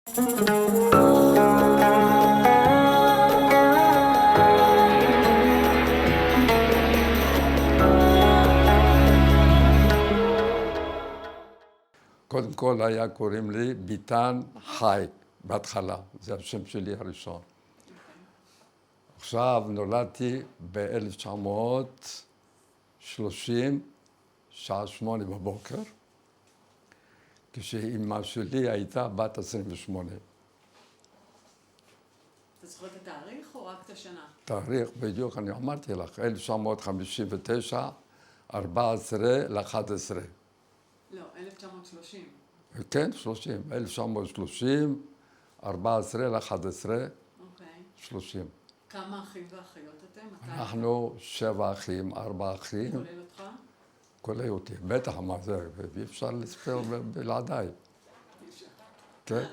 קודם כל היה קוראים לי ביטן חי בהתחלה, זה השם שלי הראשון. עכשיו נולדתי ב-1930, שעה 8 בבוקר, כשאימא שלי הייתה בת 28. אתה זוכר את התאריך או רק את השנה? תאריך, בדיוק, אני אמרתי לך, 1959, 14 ל-11. לא, 1930. כן, 30, 1930, 14 ל-11, אוקיי. 30. כמה אחים ואחיות אתם? אנחנו 7 אחים, 4 אחים. כולל אותך? כולל אותי, בטח, מה זה, אי אפשר לספר בלעדיי. כן?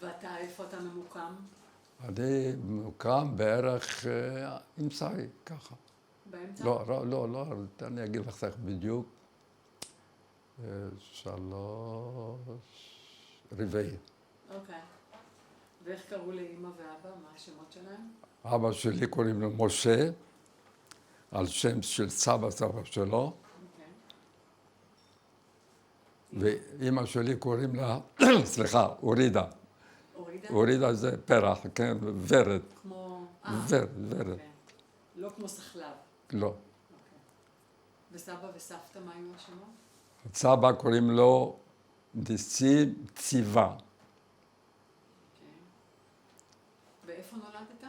ואתה, איפה אתה ממוקם? אני ממוקם בערך עם שרי, ככה. באמצע? לא, אני אגיד לך בדיוק. 3 רבעי. אוקיי. ואיך קראו לאמא ואבא? מה השמות שלהם? אבא שלי קוראים לו משה, על שם של סבא שלו. אוקיי. ואימא שלי קוראים לה, סליחה, אורידה. אורידה? אורידה זה פרח, כן, ורד. כמו... ורד. אוקיי. לא כמו סחלב. לא. אוקיי. וסבא וסבתא, מה היו השמות? סבא קוראים לו ניסים ציווה. אוקיי. ואיפה נולדת?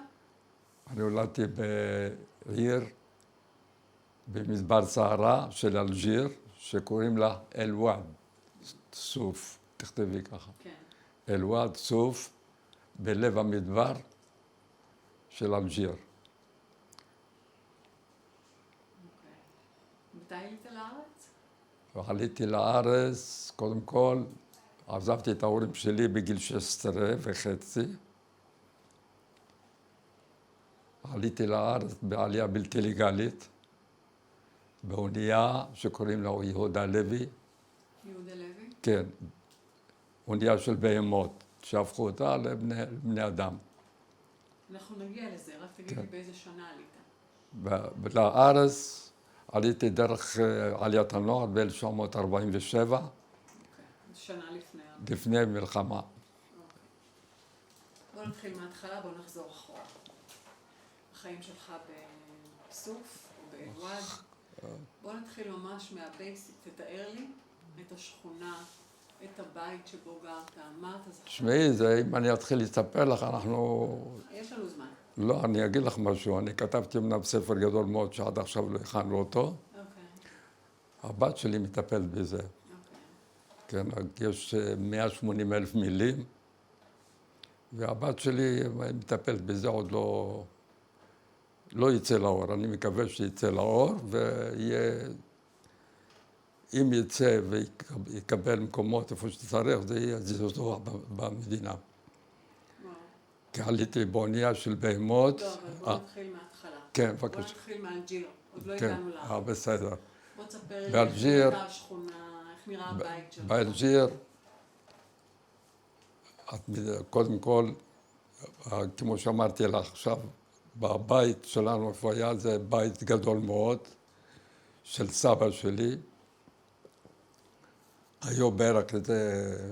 אני נולדתי בעיר, במדבר סהרה של אלג'יר, שקוראים לה אל-ואד, סוף, תכתבי ככה. כן. אל-ואד, סוף, בלב המדבר של אלג'יר. אוקיי. מתי עלית לארץ? ועליתי לארץ, קודם כל, עזבתי את ההורים שלי בגיל 16 וחצי. עליתי לארץ בעלייה בלתי לגלית, באונייה שקוראים לה יהודה לוי. יהודה לוי? כן, אונייה של בהמות, שהפכו אותה לבני אדם. אנחנו נגיע לזה, רק תגיד לי באיזה שנה עלית. לארץ עליתי דרך עליית הנוער ב-1947. אוקיי, שנה לפני. לפני מלחמה. אוקיי. בוא נתחיל מההתחלה, בוא נחזור אחורה. החיים שלך בסוף או באל-ואד. בוא נתחיל ממש מהבייסיק, תתאר לי את השכונה, את הבית שבו גרת, מה אתה זוכר? תשמעי, אם אני אתחיל לספר לך, אנחנו... יש לנו זמן. לא, אני אגיד לך משהו. אני כתבתי אמנם ספר גדול מאוד שעד עכשיו לא הכנו אותו. אוקיי. הבת שלי מטפלת בזה. אוקיי. כן, יש 180,000 מילים, והבת שלי מטפלת בזה, עוד לא יצא לאור. אני מקווה שיצא לאור, אם יצא ויקבל מקומות איפה שצריך, זה יהיה זעזוע במדינה. וואו. כי עליתי באונייה של בהמות. טוב, אבל בוא נתחיל מההתחלה. כן, בוא בבקשה. נתחיל מאלג'יר, עוד לא כן, הגענו לארץ. בסדר. בוא תספר לי איך באלג'יר, נראתה השכונה, איך נראה הבית שלך. באלג'יר, קודם כל, כמו שאמרתי לך עכשיו, בבית שלנו איפה היה, זה בית גדול מאוד, של סבא שלי. היו בערך איזה,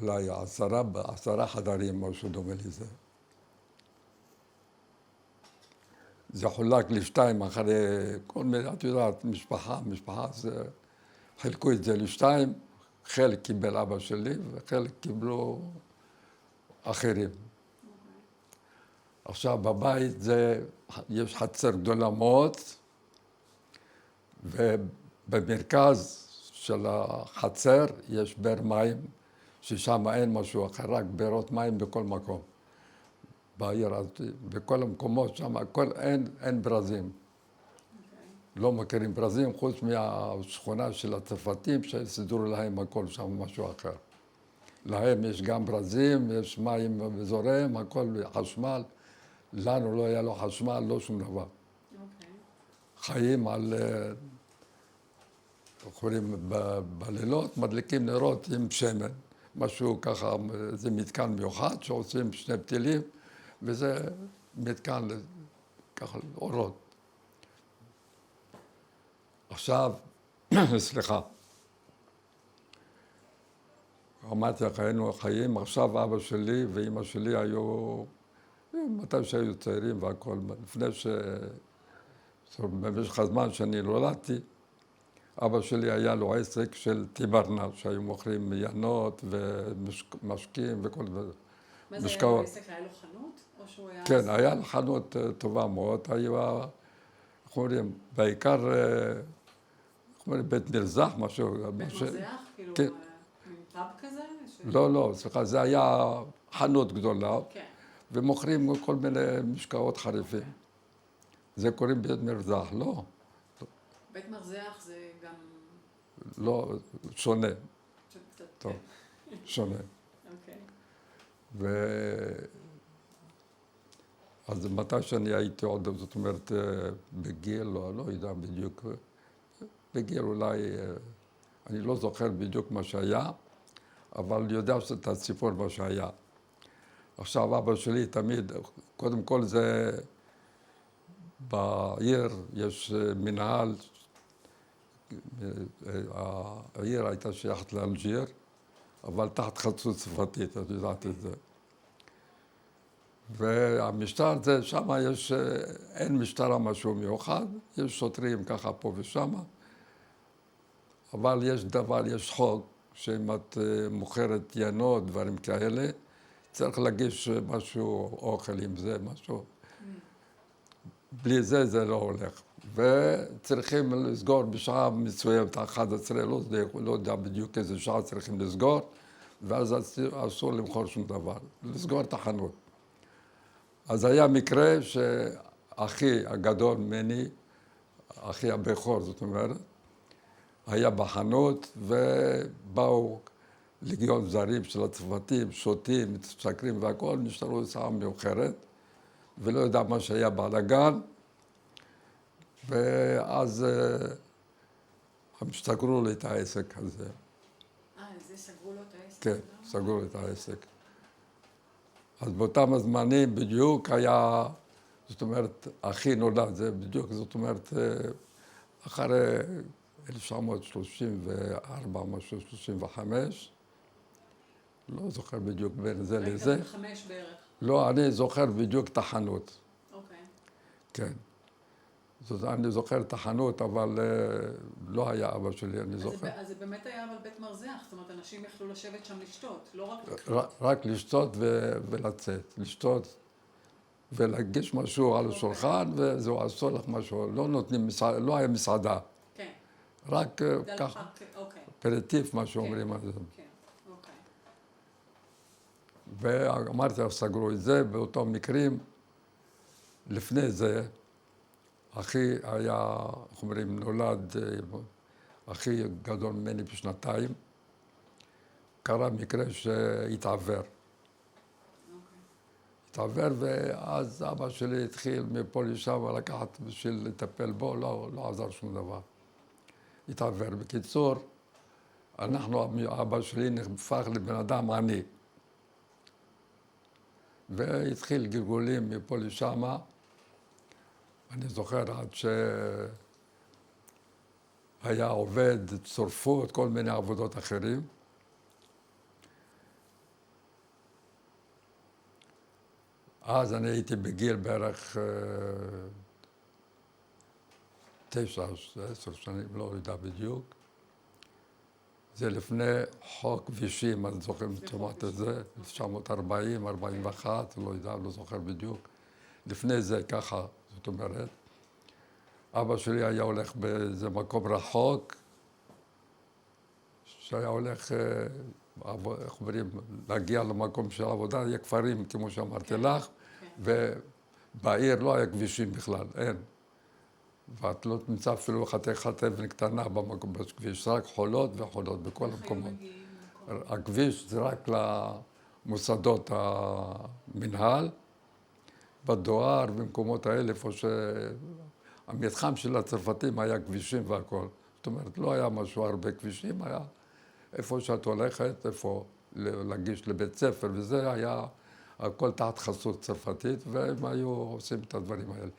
אולי 10 חדרים, משהו דומה לזה. זה חולק לשתיים אחרי כל מיני, את יודעת, משפחה, זה, חילקו את זה לשתיים, חלק קיבל אבא שלי וחלק קיבלו אחרים. עכשיו בבית יש חצר גדולה מאוד, ובמרכז של החצר יש באר מים, ששם אין משהו אחר, רק בארות מים בכל מקום. בעיר, בכל המקומות שם, אין ברזים. לא מכירים ברזים, חוץ מהשכונה של הצרפתים, שסידרו להם הכל שם משהו אחר. להם יש גם ברזים, יש מים וזורם, הכל חשמל. לנו לא היה לו חשמל, לא שום דבר. חיים על... יכולים בלילות, מדליקים נרות עם שמן, משהו ככה, זה מתקן מיוחד שעושים שני פתילים, וזה מתקן ככה אורות. עכשיו, סליחה, אמרתי לך, היינו חיים, עכשיו אבא שלי ואימא שלי היו, מתי שהיו צעירים והכל, לפני במשך הזמן שאני נולדתי, אבא שלי היה לו עסק של טיברנה, שהיו מוכרים ינות ומשקים וכל זה. מה זה היה לו עסק? היה לו חנות? או שהוא היה... כן, היה לו חנות טובה מאוד, היו, איך אומרים, בעיקר, איך אומרים, בית מרזח, משהו. בית מרזח? כאילו, כן. מין פאב כזה? לא, סליחה, זה היה חנות גדולה, כן. ומוכרים כל מיני משקאות חריפים. זה קוראים בית מרזח, לא. בית מרזח זה גם... לא, שונה. קצת... טוב, שונה. אוקיי. אז מתי שאני הייתי עוד, זאת אומרת, בגיל, לא יודע בדיוק, בגיל אולי, אני לא זוכר בדיוק מה שהיה, אבל אני יודע את הסיפור מה שהיה. עכשיו אבא שלי תמיד, קודם כל זה, בעיר יש מנהל, העיר הייתה שייכת לאלג'יר, אבל תחת חסות צרפתית, את יודעת את זה. והמשטר זה, שם יש, אין משטרה משהו מיוחד, יש שוטרים ככה פה ושם, אבל יש דבר, יש חוק, שאם את מוכרת ינות, דברים כאלה, צריך להגיש משהו, אוכל עם זה, משהו. בלי זה, זה לא הולך. וצריכים לסגור בשעה מסוימת, 11, לא יודע בדיוק איזה שעה צריכים לסגור, ואז אסור למכור שום דבר, לסגור את החנות. אז היה מקרה שאחי הגדול ממני, אחי הבכור, זאת אומרת, היה בחנות ובאו לגיון זרים של הצוותים, שותים, מתסקרים והכל, נשארו שעה מאוחרת, ולא יודע מה שהיה בלגן, ואז הם סגרו לי את העסק הזה. זה סגרו לו את העסק? כן, סגרו לי את העסק. אז באותם הזמנים בדיוק היה, זאת אומרת, אחי נולד, זה בדיוק, זאת אומרת, אחרי 1934, משהו, 35, לא זוכר בדיוק בין זה לזה. היית בן 5 בערך. לא, אני זוכר בדיוק את החנות. אוקיי. כן. זאת, אני זוכר את החנות, אבל לא היה אבא שלי, אני זוכר. אז זה באמת היה אבל בית מרזח, זאת אומרת, אנשים יכלו לשבת שם לשתות, לא רק... רק לשתות ולצאת, לשתות ולהגיש משהו על השולחן, וזהו, עשו לך משהו, לא נותנים, לא היה מסעדה. כן. רק ככה, פריטיף, מה שאומרים על זה. כן, אוקיי. ואמרתי לך, סגרו את זה, באותם מקרים, לפני זה, אחי היה, איך אומרים, נולד, אחי גדול ממני בשנתיים, קרה מקרה שהתעוור. התעוור, ואז אבא שלי התחיל מפה לשם לקחת בשביל לטפל בו, לא עזר שום דבר. התעוור. בקיצור, אבא שלי נהפך לבן אדם עני. והתחיל גלגולים מפה לשם. אני זוכר עד שהיה עובד, צורפות, כל מיני עבודות אחרים. אז אני הייתי בגיל בערך 9, 10 שנים, לא יודע בדיוק. זה לפני חוק כבישים, אני זוכר, שמעת את זה, 1940, 41, לא יודע, לא זוכר בדיוק. לפני זה ככה, זאת אומרת, אבא שלי היה הולך באיזה מקום רחוק, שהיה הולך, איך אומרים, להגיע למקום של עבודה, היה כפרים, כמו שאמרתי לך, ובעיר לא היה כבישים בכלל, אין. ואת לא תמצא אפילו חתיכת אבן קטנה במקום בכביש, רק חולות וחולות בכל המקומות. הכביש זה רק למוסדות המנהל, בדואר, במקומות האלה, איפה שהמתחם של הצרפתים היה כבישים והכל. זאת אומרת, לא היה משהו הרבה כבישים, היה איפה שאת הולכת, איפה להגיש לבית ספר, וזה היה הכל תחת חסות צרפתית, והם היו עושים את הדברים האלה.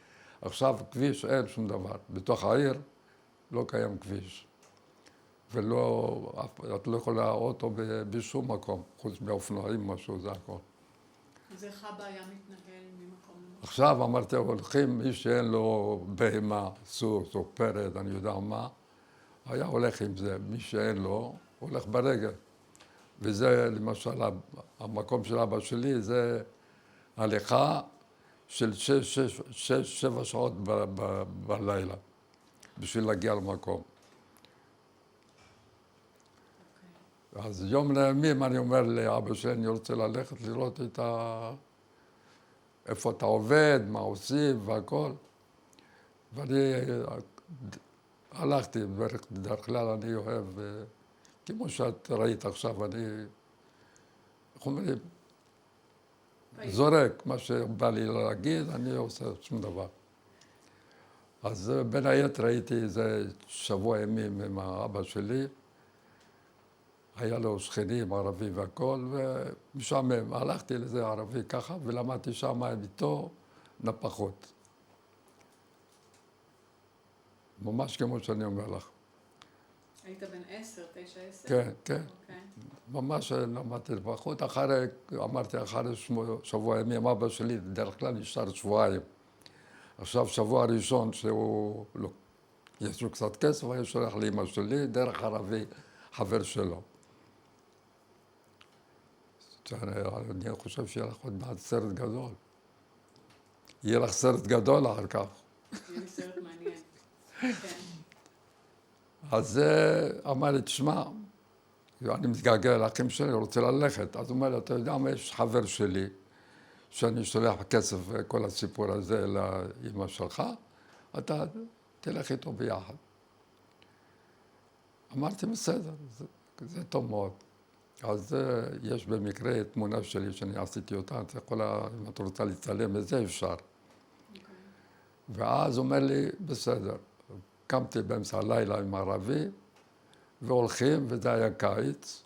עכשיו כביש אין שום דבר. בתוך העיר לא קיים כביש. את לא יכולה אוטו בשום מקום, חוץ מאופנועים, משהו, זה הכל. אז איך אבא היה מתנהל ממקום למקום? עכשיו אמרתי, הולכים, מי שאין לו בהמה, סוס או פרד, אני יודע מה, היה הולך עם זה. מי שאין לו, הולך ברגל. וזה, למשל, המקום של אבא שלי, זה הליכה של 6-7 שעות בלילה, בשביל להגיע למקום. אז יום לימים אני אומר לאבא שלי, אני רוצה ללכת לראות איפה אתה עובד, מה עושים והכל. ואני הלכתי, בדרך כלל אני אוהב, כמו שאת ראית עכשיו, אני, איך אומרים, זורק מה שבא לי להגיד, אני לא עושה שום דבר. אז בין היתר הייתי איזה שבוע ימים עם האבא שלי, היה לו שכנים, ערבי והכל, ומשעמם. הלכתי לזה ערבי ככה, ולמדתי שם איתו נפחות. ממש כמו שאני אומר לך. היית בן 10, 9, 10? כן, כן. אוקיי. ממש למדתי נפחות. אמרתי, אחרי שבוע ימים, אבא שלי בדרך כלל נשאר שבועיים. עכשיו, שבוע ראשון שהוא, לא, יש לו קצת כסף, היה שולח לאמא שלי, דרך ערבי, חבר שלו. אני חושב שיהיה לך עוד מעט סרט גדול. יהיה לך סרט גדול אחר כך. יהיה לי סרט מעניין. כן. אז אמר לי, תשמע, אני מתגעגע לאחים שלי, רוצה ללכת. אז הוא אומר לי, אתה יודע מה, יש חבר שלי, שאני שולח כסף וכל הסיפור הזה לאמא שלך, אתה תלך איתו ביחד. אמרתי, בסדר, זה טוב מאוד. אז יש במקרה תמונה שלי שאני עשיתי אותה, את יכולה, אם את רוצה לצלם את זה, אפשר. ואז הוא אומר לי, בסדר. קמתי באמצע הלילה עם ערבי, והולכים, וזה היה קיץ,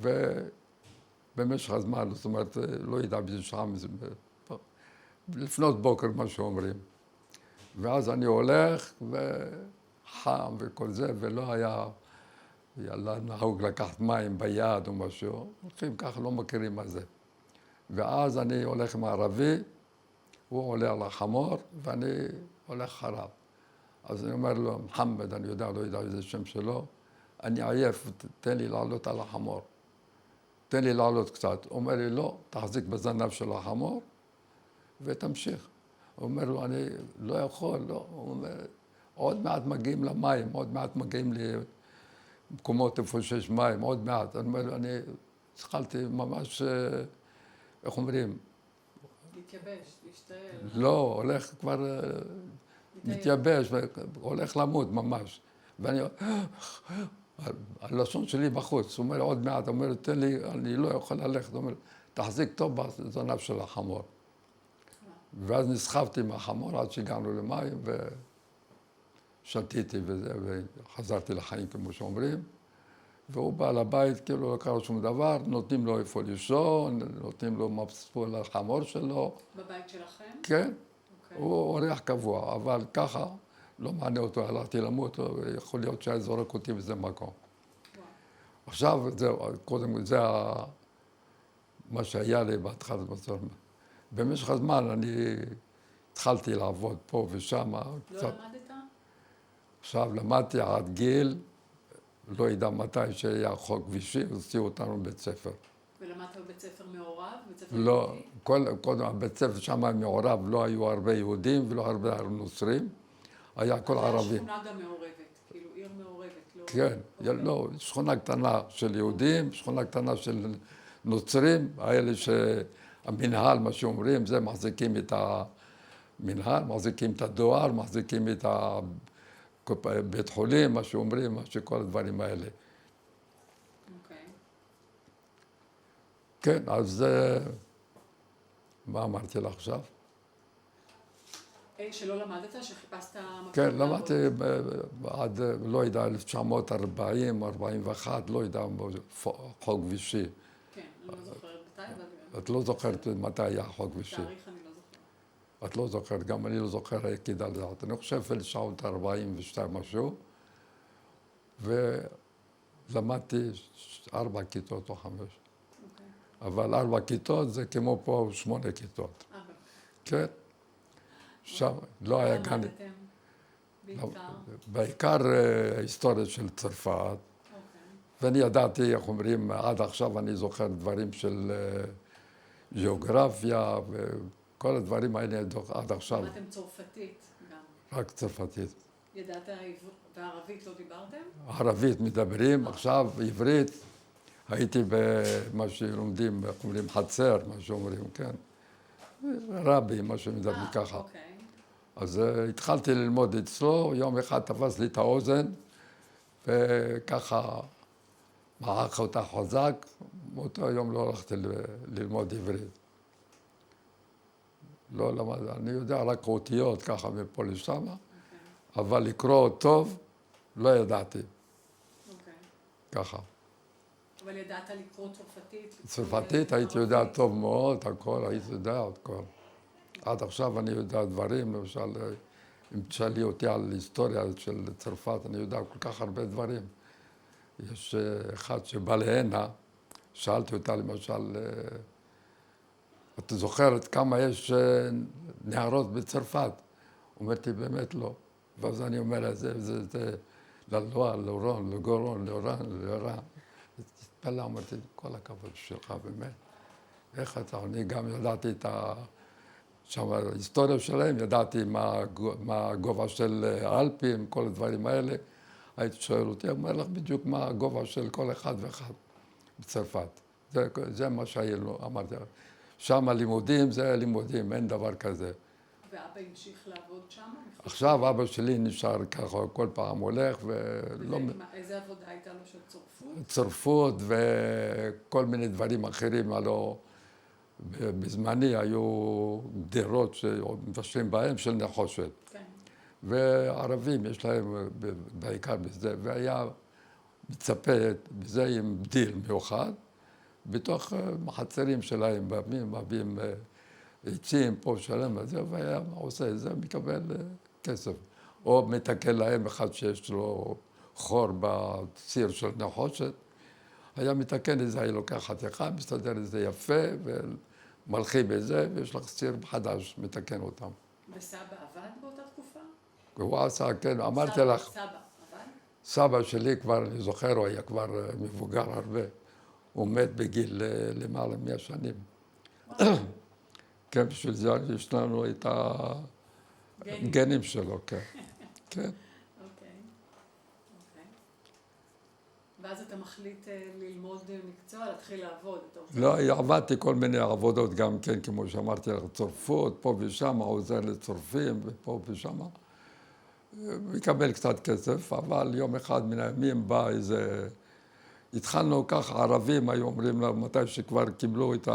ובמשך הזמן, זאת אומרת, לא יודע באיזה שעה, לפנות בוקר, מה שאומרים. ואז אני הולך, וחם וכל זה, ולא היה, יאללה, נהוג לקחת מים ביד או משהו, הולכים ככה, לא מכירים מה זה. ואז אני הולך עם הערבי, הוא עולה על החמור, ואני הולך אחריו. אז אני אומר לו, מוחמד, אני לא יודע איזה שם שלו, אני עייף, תן לי לעלות על החמור. תן לי לעלות קצת. הוא אומר לי, לא, תחזיק בזנב של החמור ותמשיך. הוא אומר לו, אני לא יכול, לא. הוא אומר, עוד מעט מגיעים למים, עוד מעט מגיעים למקומות איפה שיש מים, עוד מעט. אני אומר לו, אני התחלתי ממש, איך אומרים? להתייבש, להשתעל. לא, הולך כבר מתייבש, הולך למות ממש. ואני, הלשון שלי בחוץ, הוא אומר, עוד מעט, הוא אומר, תן לי, אני לא יכול ללכת, הוא אומר, תחזיק טוב בזנב של החמור. ואז נסחבתי מהחמור עד שהגענו למים, ושתיתי וזה, וחזרתי לחיים, כמו שאומרים. והוא בא לבית, כאילו לא קרה שום דבר, נותנים לו איפה לישון, נותנים לו מבספול לחמור שלו. בבית שלכם? כן, הוא אורח קבוע, אבל ככה לא מעניין אותו, הלכתי למות, יכול להיות שהיה זורק אותי באיזה מקום. עכשיו, קודם זה מה שהיה לי בהתחלת בצור. במשך הזמן אני התחלתי לעבוד פה ושם. לא למדת? עכשיו למדתי עד גיל, לא יודע מתי שהיה חוק כבישי, הוציאו אותנו מבית ספר. ולמדת בבית ספר מעורב? לא, קודם הבית ספר שם מעורב, לא היו הרבה יהודים ולא הרבה נוצרים, היה הכל ערבים. שכונה גם מעורבת, כאילו עיר מעורבת, לא? כן, לא, שכונה קטנה של יהודים, שכונה קטנה של נוצרים, האלה שהמנהל, מה שאומרים, זה מחזיקים את המנהל, מחזיקים את הדואר, מחזיקים את בית חולים, מה שאומרים, כל הדברים האלה. כן, אז מה אמרתי לך עכשיו? שלא למדת, שחיפשת מקום? כן, למדתי עד, לא יודע, 1940, 41, לא יודע, חוק כבישי. אני לא זוכרת מתי, אבל... את לא זוכרת מתי היה חוק ושיר. תאריך אני לא זוכרת. את לא זוכרת, גם אני לא זוכר, כדאי לדעת. אני חושב 1942 משהו, ולמדתי 4 כיתות או 5. אוקיי. אבל 4 כיתות זה כמו פה 8 כיתות. כן. שם לא היה גן. למדתם בעיקר? בעיקר היסטוריה של צרפת. אוקיי. ואני ידעתי, איך אומרים, עד עכשיו אני זוכר דברים של גיאוגרפיה וכל הדברים האלה עד עכשיו. למדתם צרפתית גם? רק צרפתית. ידעת וערבית לא דיברתם? ערבית מדברים, עכשיו עברית. הייתי במה שלומדים, איך אומרים, חצר, מה שאומרים, כן. רבי, מה שמדברים ככה. אוקיי. אז התחלתי ללמוד אצלו, יום אחד תפס לי את האוזן, וככה מעך אותה חזק, מאותו יום לא הלכתי ללמוד עברית. לא למד, אני יודע רק אותיות ככה מפה לשם, אבל לקרוא טוב לא ידעתי, ככה. אבל ידעת לקרוא צרפתית? צרפתית הייתי יודע טוב מאוד, הכל, הייתי יודע הכל. עד עכשיו אני יודע דברים, למשל, אם תשאלי אותי על היסטוריה של צרפת, אני יודע כל כך הרבה דברים. יש אחד שבא להנה, שאלתי אותה למשל, את זוכרת כמה יש נערות בצרפת? אומרת לי, באמת לא. ואז אני אומר לה, זה ללואה, לורון, לגורון, לורן. התפלא, אמרתי, כל הכבוד שלך, באמת. איך אתה, אני גם ידעתי את שם ההיסטוריה שלהם, ידעתי מה הגובה של האלפים, כל הדברים האלה. הייתי שואל אותי, אומר לך בדיוק מה הגובה של כל אחד ואחד בצרפת. זה מה שהיה לו, אמרתי. שם הלימודים זה לימודים, אין דבר כזה. ואבא המשיך לעבוד שם? עכשיו אבא שלי נשאר ככה, כל פעם הולך ולא... איזה עבודה הייתה לו של צרפות? צרפות וכל מיני דברים אחרים, הלוא בזמני היו גדרות שמבשלים בהם של נחושת. כן. וערבים יש להם בעיקר בזה, והיה מצפה בזה עם בדיל מיוחד, בתוך החצרים שלהם, מביאים עצים פה שלם וזה, והיה עושה את זה, מקבל כסף. או מתקן להם אחד שיש לו חור בציר של נחושת, היה מתקן את זה, היה לוקח חתיכה, מסתדר את זה יפה, ומלכי בזה, ויש לך ציר חדש, מתקן אותם. וסבא עבד באותה תקופה? הוא עשה, כן, אמרתי לך. סבא עבד? סבא שלי כבר, אני זוכר, הוא היה כבר מבוגר הרבה. הוא מת בגיל למעלה 100 שנים. כן, בשביל זה יש לנו את הגנים שלו, כן. כן. אוקיי. ואז אתה מחליט ללמוד מקצוע, להתחיל לעבוד. לא, עבדתי כל מיני עבודות גם כן, כמו שאמרתי לך, צרפות, פה ושם, עוזר לצורפים, ופה ושם. מקבל קצת כסף, אבל יום אחד מן הימים בא איזה... התחלנו ככה, ערבים היו אומרים לה, מתי שכבר קיבלו את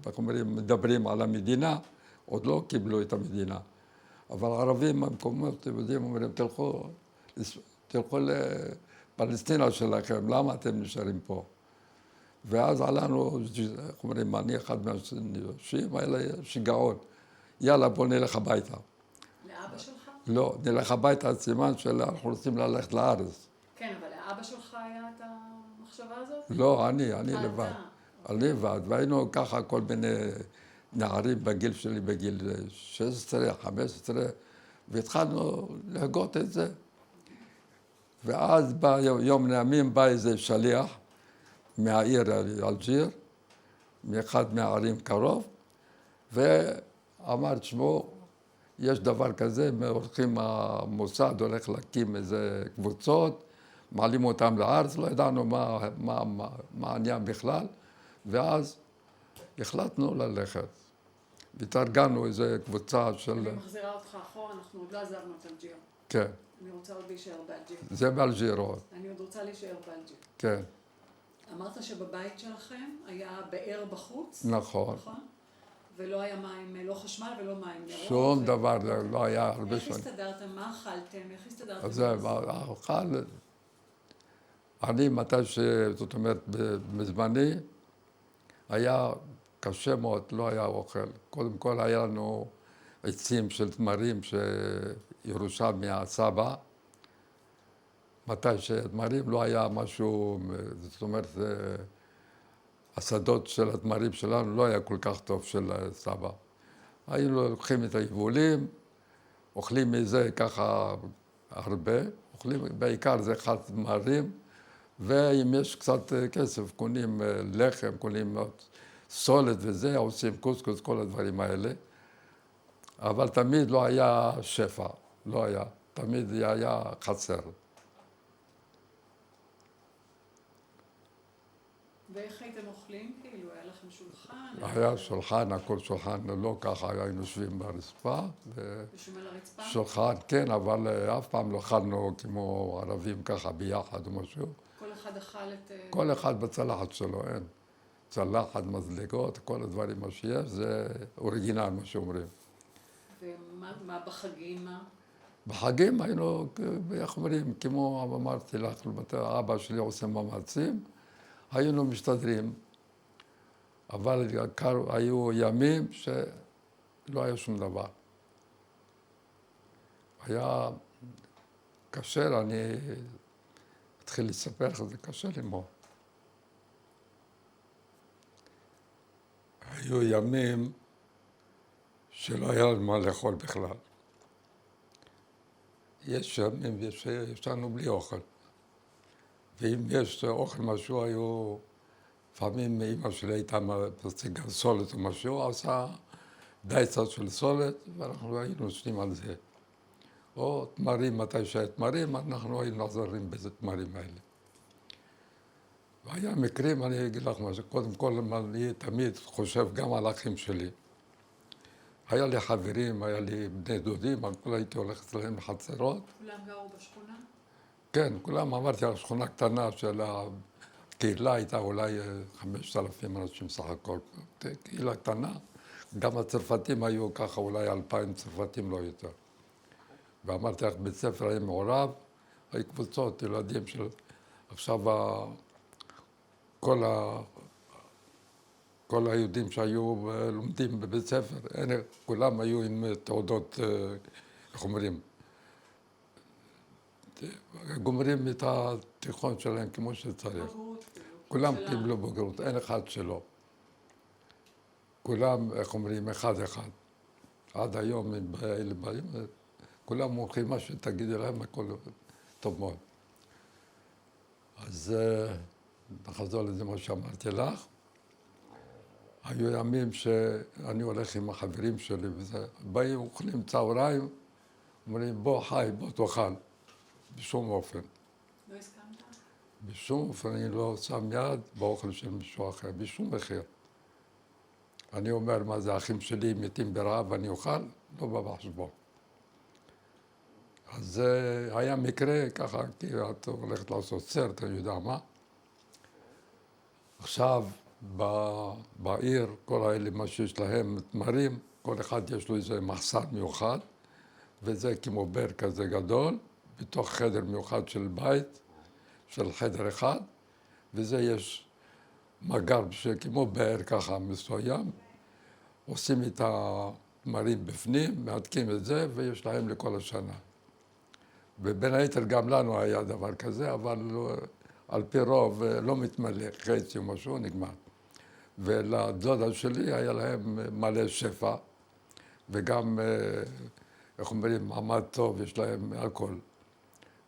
איך אומרים, מדברים על המדינה, עוד לא קיבלו את המדינה. אבל ערבים במקומות, אתם יודעים, אומרים, תלכו לפלסטינה שלכם, למה אתם נשארים פה? ואז עלינו, איך אומרים, אני אחד מהאנשים האלה, שיגעון. יאללה, בוא נלך הביתה. לאבא שלך? לא, נלך הביתה, סימן שאנחנו רוצים ללכת לארץ. כן, אבל לאבא שלך היה את המחשבה הזאת? לא, אני לבד. אני לבד, והיינו ככה כל מיני נערים בגיל שלי, בגיל 16, 15, והתחלנו להגות את זה. ואז יום מן הימים בא איזה שליח מהעיר אלג'יר, מאחד מהערים קרוב, ואמר, תשמעו, יש דבר כזה, הולכים, המוסד הולך להקים איזה קבוצות, מעלים אותם לארץ, לא ידענו מה העניין בכלל, ואז החלטנו ללכת. והתארגנו איזה קבוצה של... אני מחזירה אותך אחורה, אנחנו עוד לא עזבנו את אלג'יר. כן. אני רוצה עוד להישאר באלג'יר. זה באלג'יר עוד. אני עוד רוצה להישאר באלג'יר. כן. אמרת שבבית שלכם היה באר בחוץ? נכון. ולא היה מים, לא חשמל ולא מים. שום דבר, לא היה הרבה שנים. איך הסתדרתם? מה אכלתם? איך הסתדרתם? אז זה, האוכל... אני מתי זאת אומרת, בזמני, היה קשה מאוד, לא היה אוכל. קודם כל היה לנו עצים של תמרים שירושה מהסבא. מתי שתמרים לא היה משהו, זאת אומרת, השדות של התמרים שלנו לא היה כל כך טוב של סבא. היינו לוקחים את היבולים, אוכלים מזה ככה הרבה, אוכלים בעיקר זה אחד תמרים, ואם יש קצת כסף, קונים לחם, קונים סולת וזה, עושים קוסקוס, כל הדברים האלה. אבל תמיד לא היה שפע, לא היה. תמיד היה חסר. ואיך הייתם אוכלים? כאילו, היה לכם שולחן? היה שולחן, הכל שולחן, לא ככה, היינו יושבים ברצפה. ושומר לרצפה? שולחן, כן, אבל אף פעם לא אכלנו כמו ערבים ככה ביחד או משהו. כל אחד אכל את... כל אחד בצלחת שלו, אין. צלחת, מזלגות, כל הדברים מה שיש, זה אוריגינל, מה שאומרים. ומה בחגים, מה? בחגים היינו, איך אומרים, כמו אמרתי לך, אבא שלי עושה מאמצים, היינו משתדרים, אבל היו ימים שלא היה שום דבר. היה קשה, אני אתחיל לספר לך, זה קשה לי מאוד. היו ימים שלא היה לנו מה לאכול בכלל. יש ימים יש לנו בלי אוכל. ואם יש אוכל משהו, היו... לפעמים אמא שלי הייתה מציגה סולת או משהו, עושה דייסה של סולת, ואנחנו היינו יושבים על זה. או תמרים, מתי שהיה תמרים, אנחנו היינו נחזרים בזה תמרים האלה. והיה מקרים, אני אגיד לך משהו, קודם כל אני תמיד חושב גם על האחים שלי. היה לי חברים, היה לי בני דודים, הכל הייתי הולך אצלם לחצרות. כולם גרו בשכונה? כן, כולם, אמרתי, השכונה קטנה של הקהילה הייתה אולי 5,000 אנשים סך הכל. קהילה קטנה, גם הצרפתים היו ככה אולי 2,000 צרפתים, לא יותר. ואמרתי לך, בית ספר היה מעורב, היו קבוצות, ילדים של... עכשיו כל היהודים שהיו לומדים בבית ספר, כולם היו עם תעודות, איך אומרים, גומרים את התיכון שלהם כמו שצריך. בגרות, כולם קיבלו בגרות, אין אחד שלא. כולם, איך אומרים, אחד. עד היום, אלה באים, כולם מוכרים מה שתגידי להם, הכל טוב מאוד. אז נחזור לזה מה שאמרתי לך. היו ימים שאני הולך עם החברים שלי וזה, באים, אוכלים צהריים, אומרים, בוא חי, בוא תאכל. בשום אופן. לא הסכמת? בשום אופן אני לא שם יד באוכל של מישהו אחר, בשום מחיר. אני אומר, מה זה, האחים שלי מתים ברעב ואני אוכל? לא בא בחשבון. אז היה מקרה ככה, כי את הולכת לעשות סרט, אני יודע מה. עכשיו, בעיר, כל האלה, מה שיש להם תמרים, כל אחד יש לו איזה מחסן מיוחד, וזה כמו בר כזה גדול, בתוך חדר מיוחד של בית, של חדר אחד, וזה יש מגר כמו באר ככה מסוים, עושים את התמרים בפנים, מעדקים את זה, ויש להם לכל השנה. ובין היתר גם לנו היה דבר כזה, אבל על פי רוב לא מתמלא, חצי או משהו, נגמר. ולדודה שלי היה להם מלא שפע, וגם, איך אומרים, מעמד טוב, יש להם הכל.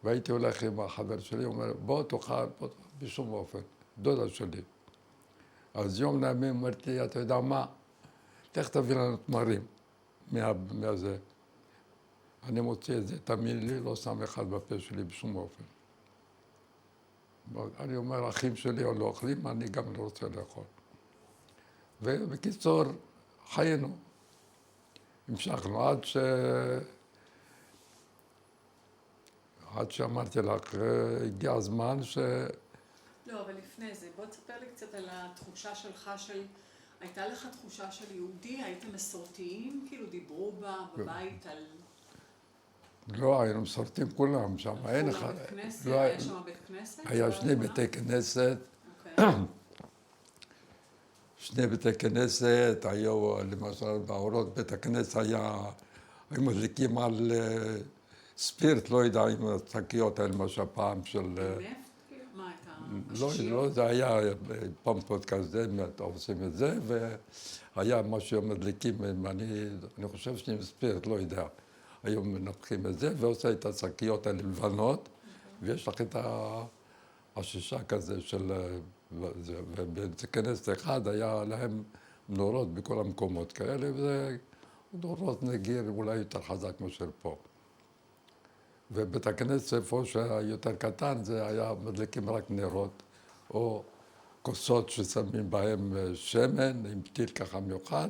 והייתי הולך עם החבר שלי, הוא אומר, בוא תאכל, בשום אופן, דודה שלי. אז יום נעמים אמרתי, אתה יודע מה? לך תביא לנו תמרים מהזה. אני מוציא את זה, תאמין לי, לא שם אחד בפה שלי בשום אופן. אני אומר, אחים שלי לא אוכלים, אני גם לא רוצה לאכול. ובקיצור, חיינו. המשכנו עד שאמרתי לך, הגיע הזמן לא, אבל לפני זה, בוא תספר לי קצת על התחושה שלך הייתה לך תחושה של יהודי? הייתם מסורתיים? כאילו דיברו בבית על... לא, היינו מסורתיים כולם שם, אין אחד. היה שם בית כנסת? היה שני בתי כנסת, שני בתי כנסת, היו למשל באורות בית הכנסת היו מדליקים על ספירט, לא יודע אם השקיות האלה מה שהפעם של... נפט? כאילו? מה, את לא, השישיות? זה היה פומפות כזה, עושים את זה, והיה משהו מדליקים, אני חושב שעם ספירט, לא יודע. היו מנפחים את זה, ועושה את השקיות הלבנות, ויש לך את השישה כזה של... ובבית כנסת אחד היה להם נורות בכל המקומות כאלה, וזה נורות נגיר אולי יותר חזק מאשר פה. ובית הכנסת איפה שהיה יותר קטן, זה היה מדליקים רק נרות, או כוסות ששמים בהם שמן, עם פתיל ככה מיוחד,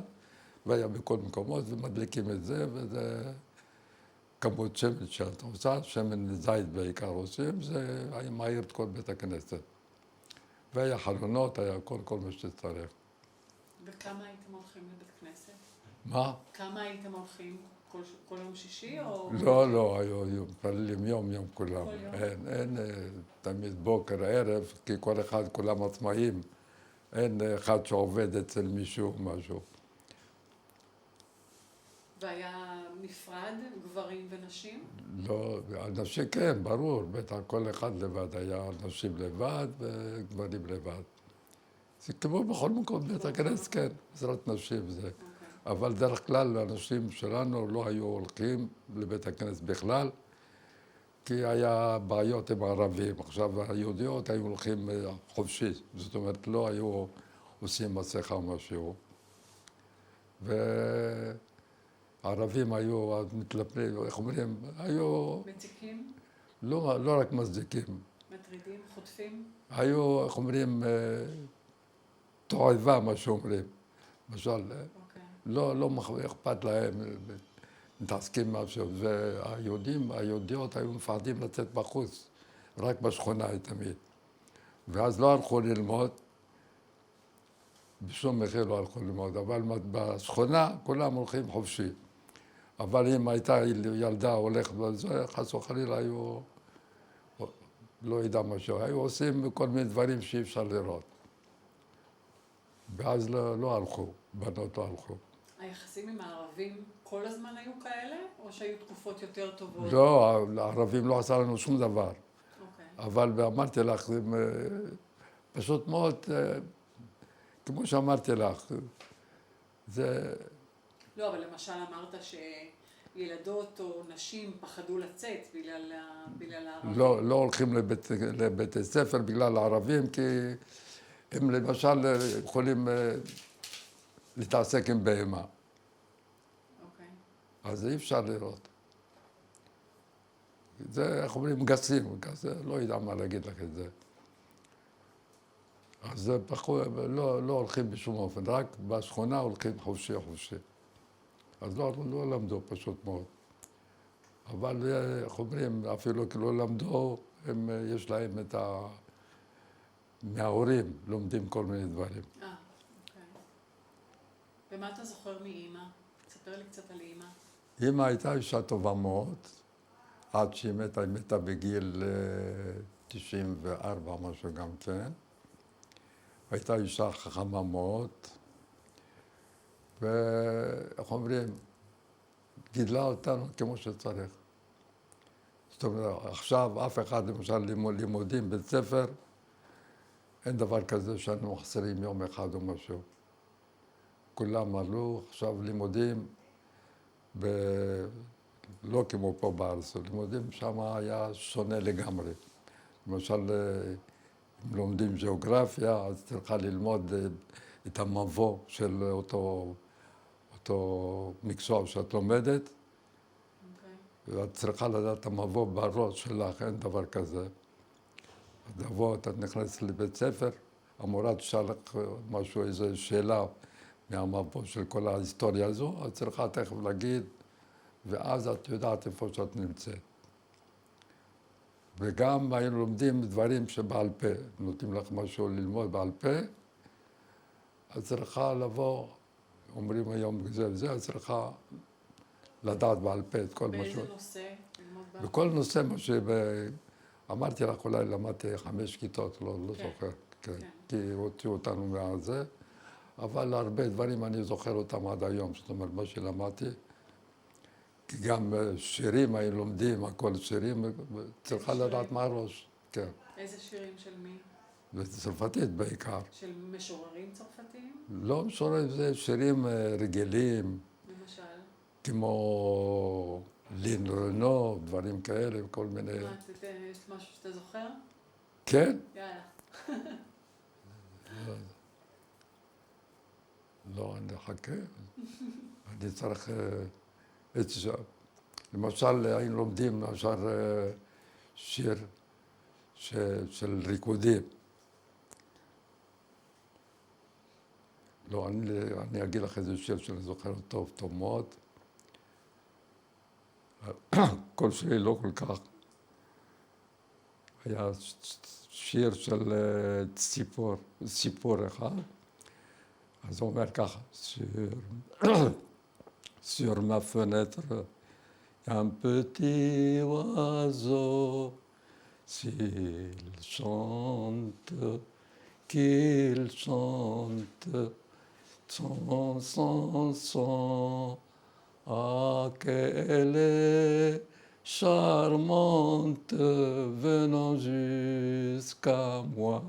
והיה בכל מקומות, ומדליקים את זה, וזה כמות שמן שאת עושה, שמן זית בעיקר עושים, זה היה מהיר את כל בית הכנסת. והיה חלונות, היה כל מה שצריך. וכמה הייתם הולכים לבית כנסת? מה? כמה הייתם הולכים? כל יום שישי או... לא, היו מתפללים יום כולם. כל יום? אין תמיד בוקר, ערב, כי כל אחד, כולם עצמאים. אין אחד שעובד אצל מישהו, משהו. והיה נפרד, גברים ונשים? לא, אנשים כן, ברור, בטח כל אחד לבד, היה נשים לבד וגברים לבד. זה כמו בכל מקום, בית הכנסת, כן, עזרת נשים זה. אבל דרך כלל האנשים שלנו לא היו הולכים לבית הכנסת בכלל, כי היה בעיות עם הערבים. עכשיו היהודיות היו הולכים חופשי, זאת אומרת לא היו עושים מסכה או משהו. והערבים היו מתלפנים, איך אומרים, היו... מציקים? לא רק מצדיקים. מטרידים? חוטפים? היו, איך אומרים, תועבה, מה שאומרים. למשל, לא אכפת להם, מתעסקים משהו. והיהודיות היו מפחדים לצאת בחוץ, רק בשכונה תמיד. ואז לא הלכו ללמוד, בשום מחיר לא הלכו ללמוד, אבל בשכונה כולם הולכים חופשי. אבל אם הייתה ילדה הולכת בזה, חס וחלילה היו, לא יודע משהו, היו עושים כל מיני דברים שאי אפשר לראות. ואז לא הלכו, בנות לא הלכו. היחסים עם הערבים כל הזמן היו כאלה, או שהיו תקופות יותר טובות? לא, הערבים לא עשה לנו שום דבר. אוקיי. אבל אמרתי לך, זה פשוט מאוד, כמו שאמרתי לך, זה... לא, אבל למשל אמרת שילדות או נשים פחדו לצאת בגלל הערבים. לא הולכים לבית ספר בגלל הערבים, כי הם למשל יכולים להתעסק עם בהמה. אוקיי. אז אי אפשר לראות. זה, איך אומרים, גסים, לא יודע מה להגיד לך את זה. אז לא הולכים בשום אופן, רק בשכונה הולכים חופשי. אז לא למדו פשוט מאוד. אבל איך אומרים, אפילו כי לא למדו, יש להם את מההורים, לומדים כל מיני דברים. אוקיי. ומה אתה זוכר מאמא? תספר לי קצת על אמא. אמא הייתה אישה טובה מאוד, עד שהיא מתה, היא מתה בגיל 94, משהו גם כן. הייתה אישה חכמה מאוד, ואיך אומרים, גידלה אותנו כמו שצריך. זאת אומרת, עכשיו אף אחד, למשל לימודים, בית ספר, אין דבר כזה שאנו מחסרים יום אחד או משהו. כולם עלו, עכשיו לימודים, לא כמו פה בארץ, לימודים שם היה שונה לגמרי. למשל, אם לומדים גיאוגרפיה, אז צריכה ללמוד את המבוא של אותו מקצוע שאת לומדת, ואת צריכה לדעת את המבוא בראש שלך, אין דבר כזה. אז לבוא, את נכנסת לבית ספר, המורה תשאל לך משהו, איזו שאלה מהמבוא של כל ההיסטוריה הזו, את צריכה תכף להגיד, ואז את יודעת איפה שאת נמצאת. וגם היינו לומדים דברים שבעל פה, נותנים לך משהו ללמוד בעל פה, את צריכה לבוא, אומרים היום זה וזה, את צריכה לדעת בעל פה את כל מה ש... באיזה נושא? בכל נושא, מה אמרתי לך, אולי למדתי 5 כיתות, לא זוכר, כי הוציאו אותנו מהזה, אבל הרבה דברים אני זוכר אותם עד היום, זאת אומרת, מה שלמדתי. כי גם שירים היו לומדים, הכל שירים, צריכה לדעת מה הראש. כן. איזה שירים של מי? וצרפתית בעיקר. של משוררים צרפתיים? לא משוררים, זה שירים רגילים, למשל? כמו לין רנו, דברים כאלה, כל מיני... מה, יש משהו שאתה זוכר? כן? יאללה. לא, אני אחכה. אני צריך... למשל, היינו לומדים, למשל, שיר של ריקודים. לא, אני אגיד לך איזה שיר שאני זוכר טוב, טוב מאוד. קול שלי לא כל כך. היה שיר של ציפור אחד. אז הוא אומר ככה, sur ma fenêtre, un petit oiseau, s'il chante, qu'il chante, son chanson, ah qu'elle est charmante, venant jusqu'à moi.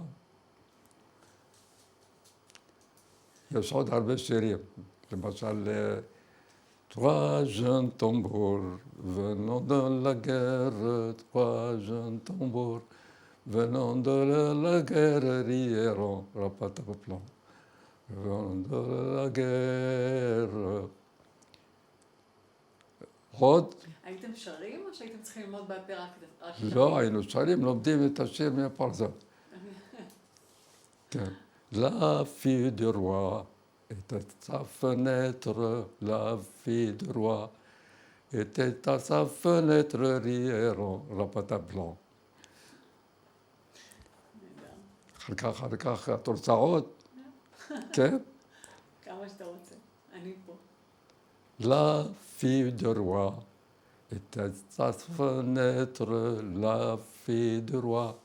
יש עוד הרבה שירים, למשל, trois jeunes tambours venant de la guerre, trois jeunes tambours venant de la guerre, rieront, rapataplan, venant de la guerre. עוד? הייתם שרים או שהייתם צריכים ללמוד בעל פה רק לא, היינו שרים, לומדים את השיר מהפרסה. כן. La fille du roi était à sa fenêtre, la fille du roi était à sa fenêtre, rieront, rapataplan. אחר כך, את רוצה עוד? כן? כמה שאתה רוצה, אני פה. La fille du roi était à sa fenêtre, la fille du roi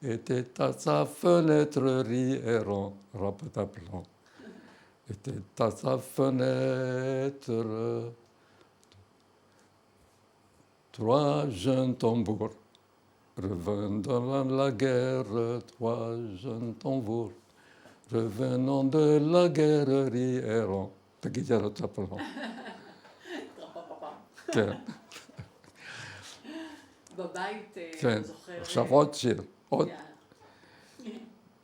était à sa fenêtre, rieront, rapataplan. Était à sa fenêtre, trois jeunes tambours revenant de la guerre, trois jeunes tambours revenant de la guerre, rieront. תגידי, אני רוצה פה. כן. בבית כן, זוכר... עכשיו עוד שיר, עוד.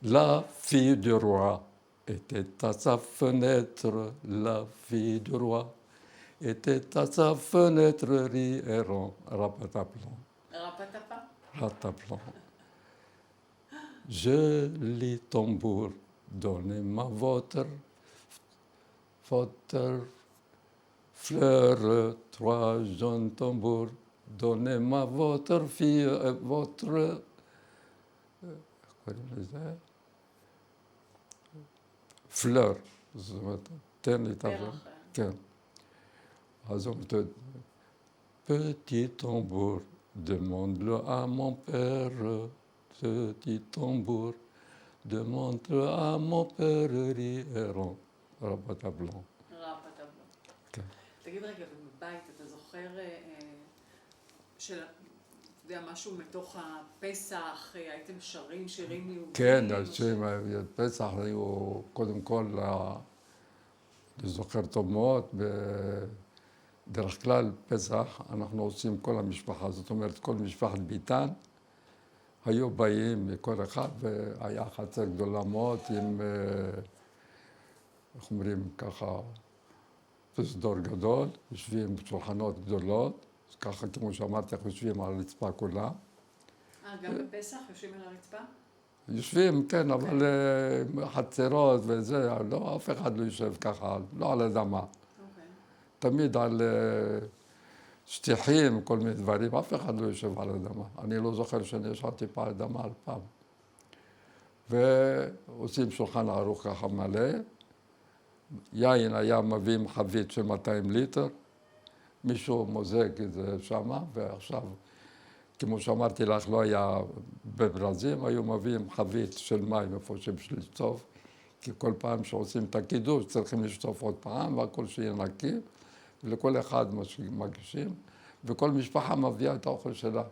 La fille du roi était à sa fenêtre, la fille du roi était à sa fenêtre, rieront, rapataplan. רפטפה? Rataplan. Joli tambour, donnez-moi votre fleur, trois jeunes tambours, donnez-moi votre fille, votre... fleur. תן לי את הפלeur. כן. אז הוא מתאר, petit tambour, demande-le à mon père, petit tambour, demande-le à mon père, rieront, rapataplan. רפטפה. כן. תגיד רגע, בבית אתה זוכר של... אתה יודע, משהו מתוך הפסח, הייתם שרים שירים יהודיים? כן, השירים, פסח היו קודם כל, אני זוכר טוב מאוד, בדרך כלל פסח אנחנו עושים כל המשפחה, זאת אומרת כל משפחת ביטן, היו באים מכל אחד והיה חצר גדולה מאוד עם, איך אומרים ככה, פסדור גדול, יושבים בשולחנות גדולות, ככה כמו שאמרתי, אנחנו יושבים על הרצפה כולה. גם בפסח יושבים על הרצפה? יושבים, כן, אבל חצרות וזה, לא, אף אחד לא יושב ככה, לא על אדמה. תמיד על שטיחים, כל מיני דברים, אף אחד לא יושב על אדמה. אני לא זוכר שאני ישבתי פעם על אדמה על פעם. ועושים שולחן ערוך ככה מלא. יין היה מביאים חבית של 200 ליטר. מישהו מוזג את זה שמה, ועכשיו, כמו שאמרתי לך, לא היה בברזים, היו מביאים חבית של מים איפה שבשביל לצוף, כי כל פעם שעושים את הקידוש צריכים לשטוף עוד פעם, והכל שיהיה נקי, ולכל אחד מגישים, וכל משפחה מביאה את האוכל שלה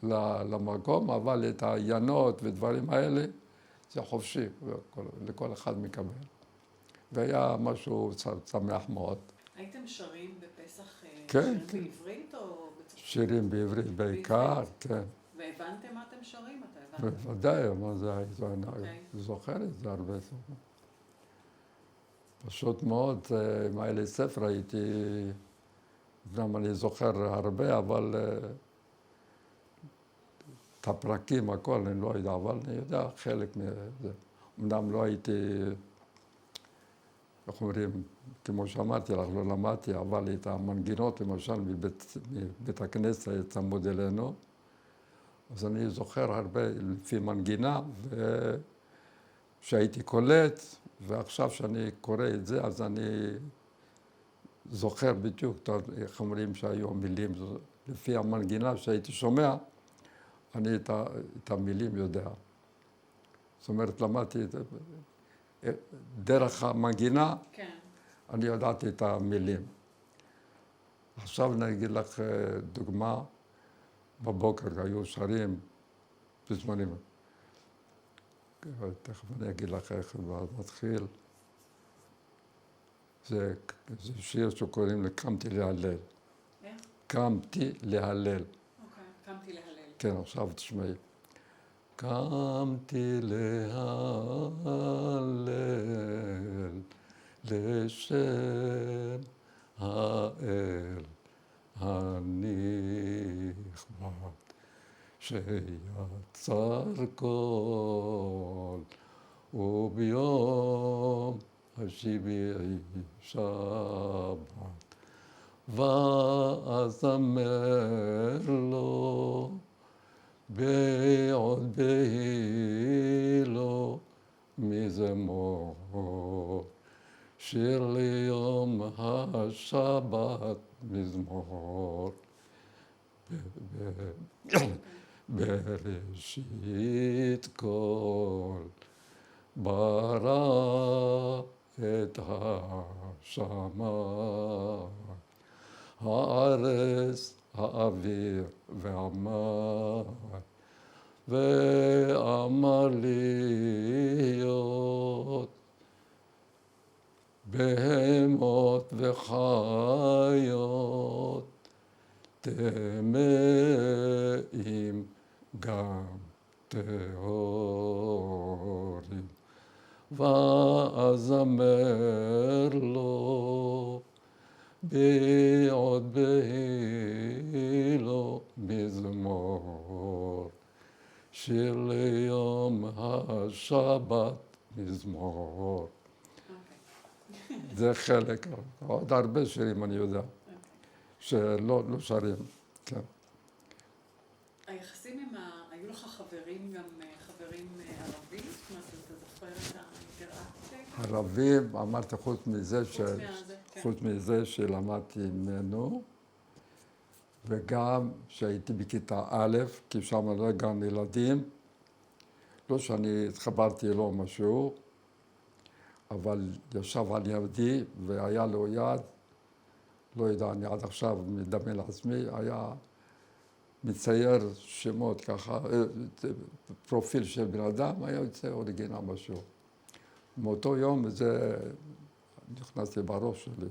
למקום, אבל את העיינות ודברים האלה, זה חופשי, לכל אחד מקבל. והיה משהו שמח מאוד. הייתם שרים בפסח כן, שירים בעברית או בצרפתית? שירים בעברית בעיקר, כן. והבנתם מה אתם שרים? אתה הבנת? בוודאי, מה זה היה, אני זוכר את זה הרבה. פשוט מאוד, עם האלה ספר הייתי, גם אני זוכר הרבה, אבל את הפרקים, הכל, אני לא יודע, אבל אני יודע חלק מזה. אמנם לא הייתי, איך אומרים, כמו שאמרתי לך, לא למדתי, אבל את המנגינות, למשל, מבית הכנסת צמוד אלינו, אז אני זוכר הרבה לפי מנגינה, שהייתי קולט, ועכשיו שאני קורא את זה, אז אני זוכר בדיוק, איך אומרים שהיו המילים, לפי המנגינה שהייתי שומע, אני את המילים יודע. זאת אומרת, למדתי דרך המנגינה, כן. אני ידעתי את המילים. עכשיו אני אגיד לך דוגמה, בבוקר היו שרים בזמנים. תכף אני אגיד לך איך זה מתחיל. זה שיר שקוראים לקמתי להלל. איך? קמתי להלל. אוקיי, קמתי להלל. כן, עכשיו תשמעי. קמתי להלל לשם האל הנכבד שיצר כל וביום השביעי שבת ואזמר לו בעוד בהילו מזמור שיר ליום השבת מזמור בראשית כל ברא את השמיים הארץ האוויר והמים ואמר להיות בהמות וחיות טמאים גם טהורים ואזמר לו בעוד בהילו מזמור שיר ליום השבת מזמור. זה חלק, עוד הרבה שירים אני יודע, שלא שרים, כן. היחסים עם היו לך חברים גם חברים ערבים? זאת אומרת, אתה זוכר את האינטראקציה? ערבים, אמרתי חוץ כן. מזה שלמדתי ממנו, וגם שהייתי בכיתה א', כי שם לא גן ילדים, לא שאני התחברתי לו משהו, אבל ישב על ידי והיה לו יד, לא יודע, אני עד עכשיו מדמה לעצמי, היה מצייר שמות ככה, פרופיל של בן אדם, היה יוצא אוריגינל משהו. מאותו יום זה נכנס לי בראש שלי.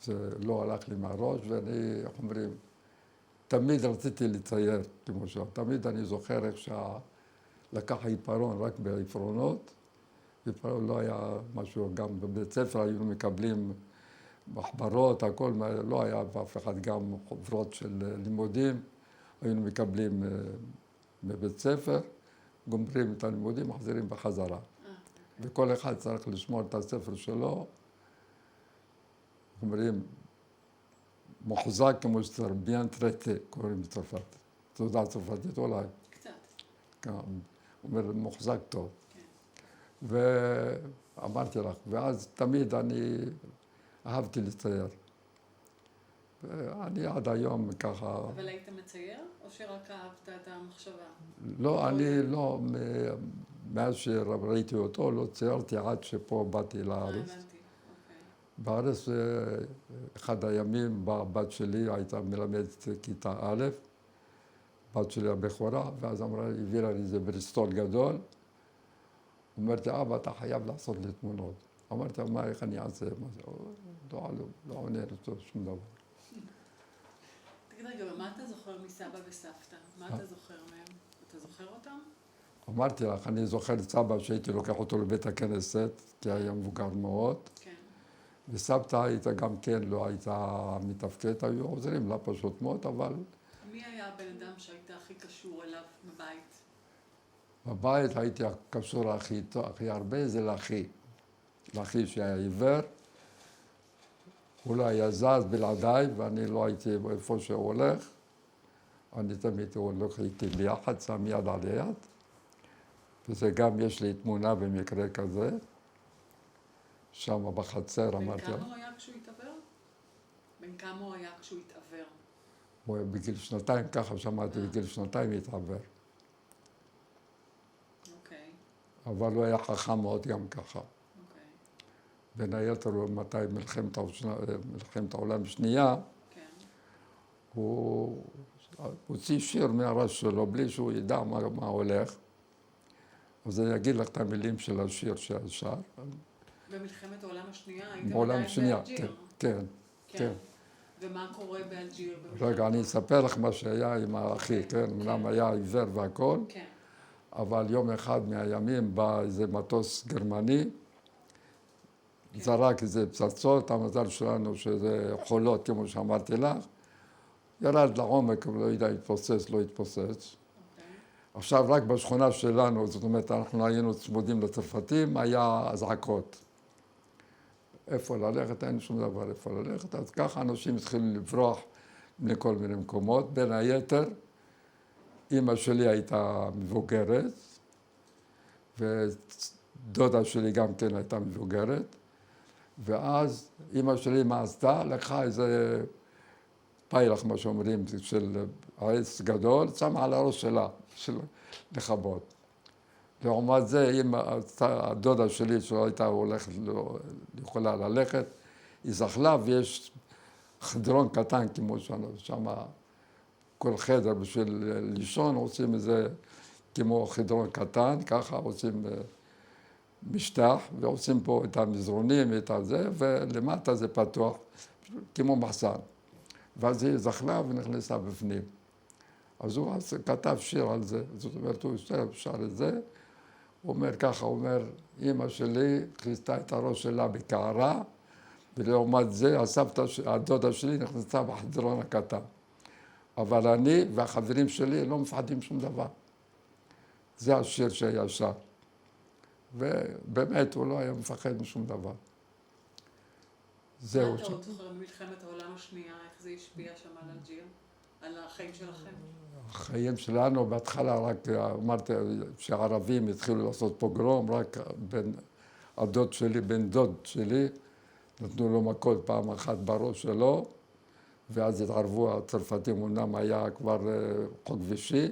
זה לא הלך לי מהראש, ואני, איך אומרים, תמיד רציתי לצייר, כמו שם. תמיד אני זוכר איך לקח עיפרון רק בעפרונות, עיפרון לא היה משהו, גם בבית ספר היינו מקבלים מחברות, הכל, לא היה באף אחד גם חוברות של לימודים, היינו מקבלים בבית ספר, גומרים את הלימודים, מחזירים בחזרה. וכל אחד צריך לשמור את הספר שלו, אומרים, מוחזק כמו שצריך, ביאן טרטה, קוראים בצרפת. תעודה צרפתית אולי. קצת. כן, אומר, מוחזק טוב. כן. ואמרתי לך, ואז תמיד אני אהבתי לצייר. ואני עד היום ככה... אבל היית מצייר, או שרק אהבת את המחשבה? לא, אני לא... מאז שראיתי אותו לא ציירתי עד שפה באתי לארץ. הבנתי, אוקיי. בארץ אחד הימים באה הבת שלי, הייתה מלמדת כיתה א', בת שלי הבכורה, ואז הביאה לי איזה בריסטול גדול. אומרת לי, אבא, אתה חייב לעשות לי תמונות. אמרתי, מה, איך אני אעשה? לא עונה אותו שום דבר. תגיד רגע, מה אתה זוכר מסבא וסבתא? מה אתה זוכר מהם? אתה זוכר אותם? אמרתי לך, אני זוכר את סבא שהייתי לוקח אותו לבית הכנסת, כי היה מבוגר מאוד. כן. וסבתא הייתה גם כן, לא הייתה מתפקדת, היו עוזרים לה פשוט מאוד, אבל מי היה הבן אדם שהיית הכי קשור אליו בבית? בבית הייתי קשור הכי הרבה, זה לאחי. לאחי שהיה עיוור. הוא לא היה זז בלעדיי, ואני לא הייתי איפה שהוא הולך. אני תמיד הולך איתי ביחד, שם יד על יד. וזה גם, יש לי תמונה במקרה כזה. שם בחצר, אמרתי. בן כמה הוא היה כשהוא התעוור? בן כמה הוא היה כשהוא התעוור? הוא היה בגיל 2, ככה שמעתי, בגיל 2 התעוור. אוקיי, אבל הוא היה חכם מאוד גם ככה. אוקיי. בין היתר, מתי מלחמת העולם השנייה, כן. הוא הוציא שיר מהראש שלו בלי שהוא ידע מה הולך. אז אני אגיד לך את המילים של השיר ששר. במלחמת העולם השנייה הייתם בעולם עדיין השנייה, באלג'יר. כן, כן. ומה קורה באלג'יר? רגע, אני אספר לך מה שהיה עם האחי, כן? אמנם היה עיוור והכל, כן. אבל יום אחד מהימים בא איזה מטוס גרמני, זרק איזה פצצות, המזל שלנו שזה חולות, כמו שאמרתי לך, ירד לעומק, לא יודע, התפוצץ, לא התפוצץ. אוקיי. עכשיו, רק בשכונה שלנו, זאת אומרת, אנחנו היינו צמודים לצרפתים, היה אזעקות. איפה ללכת, אין שום דבר איפה ללכת, אז ככה אנשים התחילו לברוח מכל מיני מקומות. בין היתר, אמא שלי הייתה מבוגרת, ודודה שלי גם כן הייתה מבוגרת, ואז אמא שלי מה עשתה? לקחה איזה פיילך, מה שאומרים, של עץ גדול, שמה על הראש שלה, לכבות. לעומת זה, הדודה שלי שלא הייתה הולכת, לא יכולה ללכת, היא זחלה ויש חדרון קטן כמו שם, כל חדר בשביל לישון עושים איזה כמו חדרון קטן, ככה עושים משטח ועושים פה את המזרונים, את הזה, ולמטה זה פתוח כמו מחסן. ואז היא זחלה ונכנסה בפנים. אז הוא כתב שיר על זה, זאת אומרת, הוא שר את זה. הוא אומר ככה, הוא אומר, אמא שלי כיסתה את הראש שלה בקערה, ולעומת זה הדודה שלי נכנסה בחדרון הקטן. אבל אני והחברים שלי לא מפחדים שום דבר. זה השיר שהיה שר. ובאמת, הוא לא היה מפחד משום דבר. זהו. מה אתה עוד זוכר ממלחמת העולם השנייה, איך זה השפיע שם על אלג'יר? על החיים שלכם? החיים שלנו, בהתחלה רק אמרתי שהערבים התחילו לעשות פוגרום, רק בן דוד שלי, נתנו לו מכות פעם אחת בראש שלו, ואז התערבו הצרפתים, אמנם היה כבר חוק וישי,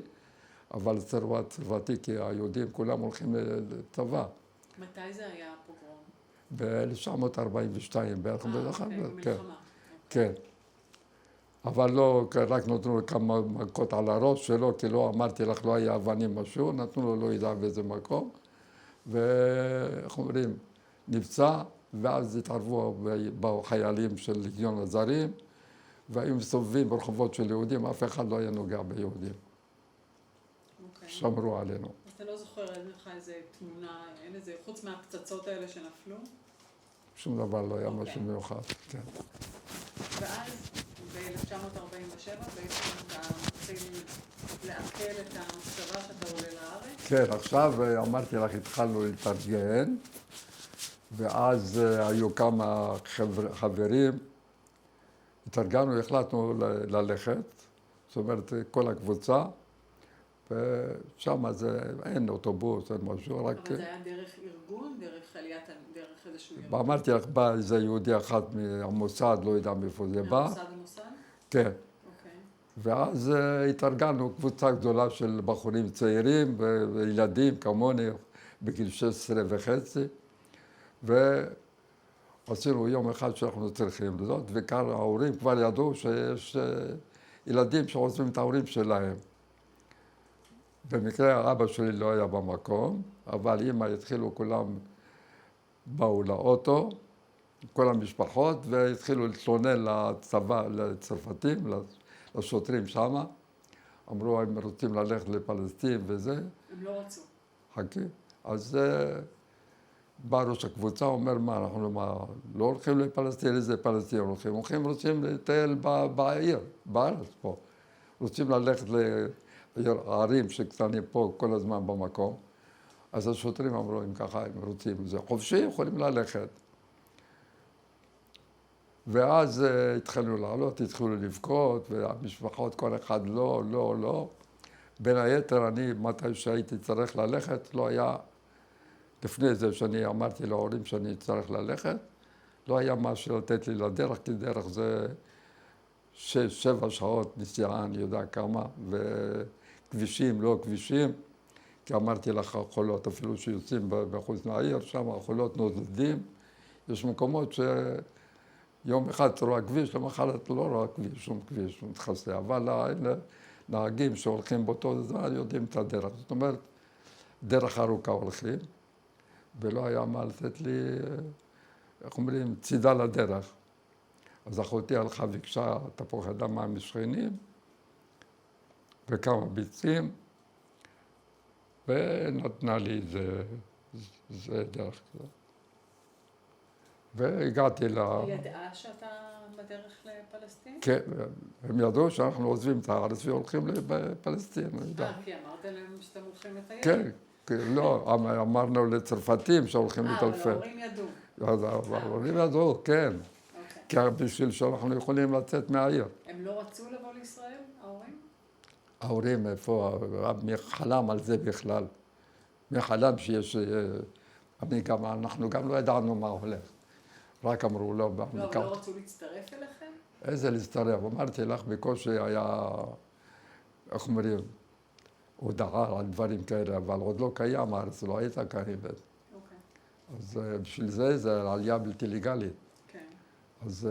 אבל הצרפתי, כי היהודים כולם הולכים לצבא. מתי זה היה הפוגרום? ב-1942 בערך. במלחמה. כן. אבל לא, רק נתנו לו כמה מכות על הראש שלו, כי לא אמרתי לך, לא היה אבנים משהו, נתנו לו לא ידע באיזה מקום, ואיך אומרים, נפצע, ואז התערבו, באו חיילים של לגיון הזרים, והיו מסתובבים ברחובות של יהודים, אף אחד לא היה נוגע ביהודים. שמרו עלינו. אז אתה לא זוכר, אין לך איזה תמונה, אין איזה, חוץ מהפצצות האלה שנפלו? שום דבר לא היה משהו מיוחד, כן. ואז ב-1947 בעצם אתה מתחיל לעכל את המחשבה שאתה עולה לארץ? כן, עכשיו אמרתי לך, התחלנו להתארגן, ואז היו כמה חברים, התארגנו, החלטנו ללכת, זאת אומרת, כל הקבוצה, ושם אין אוטובוס, אין משהו, רק... אבל זה היה דרך ארגון, דרך איזשהו ארגון? אמרתי לך, בא איזה יהודי אחד מהמוסד, לא יודע מאיפה זה בא. המוסד? כן. אוקיי. ואז התארגנו קבוצה גדולה של בחורים צעירים וילדים כמוני, בגיל 16.5, ועשינו יום אחד שאנחנו צריכים לזאת, וכאן ההורים כבר ידעו שיש ילדים שעוזבים את ההורים שלהם. במקרה אבא שלי לא היה במקום, אבל אמא התחילו כולם, באו לאוטו, כל המשפחות, והתחילו להתלונן לצבא, לצרפתים, לשוטרים שמה. אמרו, הם רוצים ללכת לפלסטין וזה. הם לא רצו. חכי. אז בא ראש הקבוצה, אומר, מה, אנחנו לא הולכים לפלסטין, איזה פלסטין הולכים? רוצים לטייל בעיר, בארץ פה. רוצים ללכת לערים שקטנים פה כל הזמן במקום. אז השוטרים אמרו, אם ככה הם רוצים, זה חופשי, יכולים ללכת. ואז התחלנו לעלות, התחילו לבכות, והמשפחות, כל אחד לא. בין היתר, אני, מתי שהייתי צריך ללכת, לא היה, לפני זה שאני אמרתי להורים שאני צריך ללכת, לא היה משהו לתת לי לדרך, כי דרך זה 6-7 שעות נסיעה, אני יודע כמה, וכבישים, לא כבישים, כי אמרתי לך, החולות, אפילו שיוצאים בחוץ מהעיר, שם החולות נודדים, יש מקומות יום אחד אתה רואה כביש, למחרת לא רואה כביש, שום כביש, שום תכסה, אבל נהגים שהולכים באותו זמן יודעים את הדרך. זאת אומרת, דרך ארוכה הולכים, ולא היה מה לתת לי, איך אומרים, צידה לדרך. אז אחותי הלכה וביקשה תפוח אדמה משכנים, וכמה ביצים, ונתנה לי זה דרך כזה. והגעתי ל... היא ידעה שאתה בדרך לפלסטין? כן, הם ידעו שאנחנו עוזבים את הארץ והולכים לפלסטין. כי אמרת להם שאתם הולכים לטייל? כן, לא, אמרנו לצרפתים שהולכים לטלפן. אבל ההורים ידעו. ההורים ידעו, כן. כי בשביל שאנחנו יכולים לצאת מהעיר. הם לא רצו לבוא לישראל, ההורים? ההורים, איפה, מי חלם על זה בכלל? מי חלם שיש... אנחנו גם לא ידענו מה הולך. רק אמרו לא. לא, אבל לא רצו להצטרף אליכם? איזה להצטרף? אמרתי לך, בקושי היה, איך אומרים, הודעה על דברים כאלה, אבל עוד לא קיים, הארץ לא הייתה קיימת. אז בשביל זה עלייה בלתי לגלית. כן. אז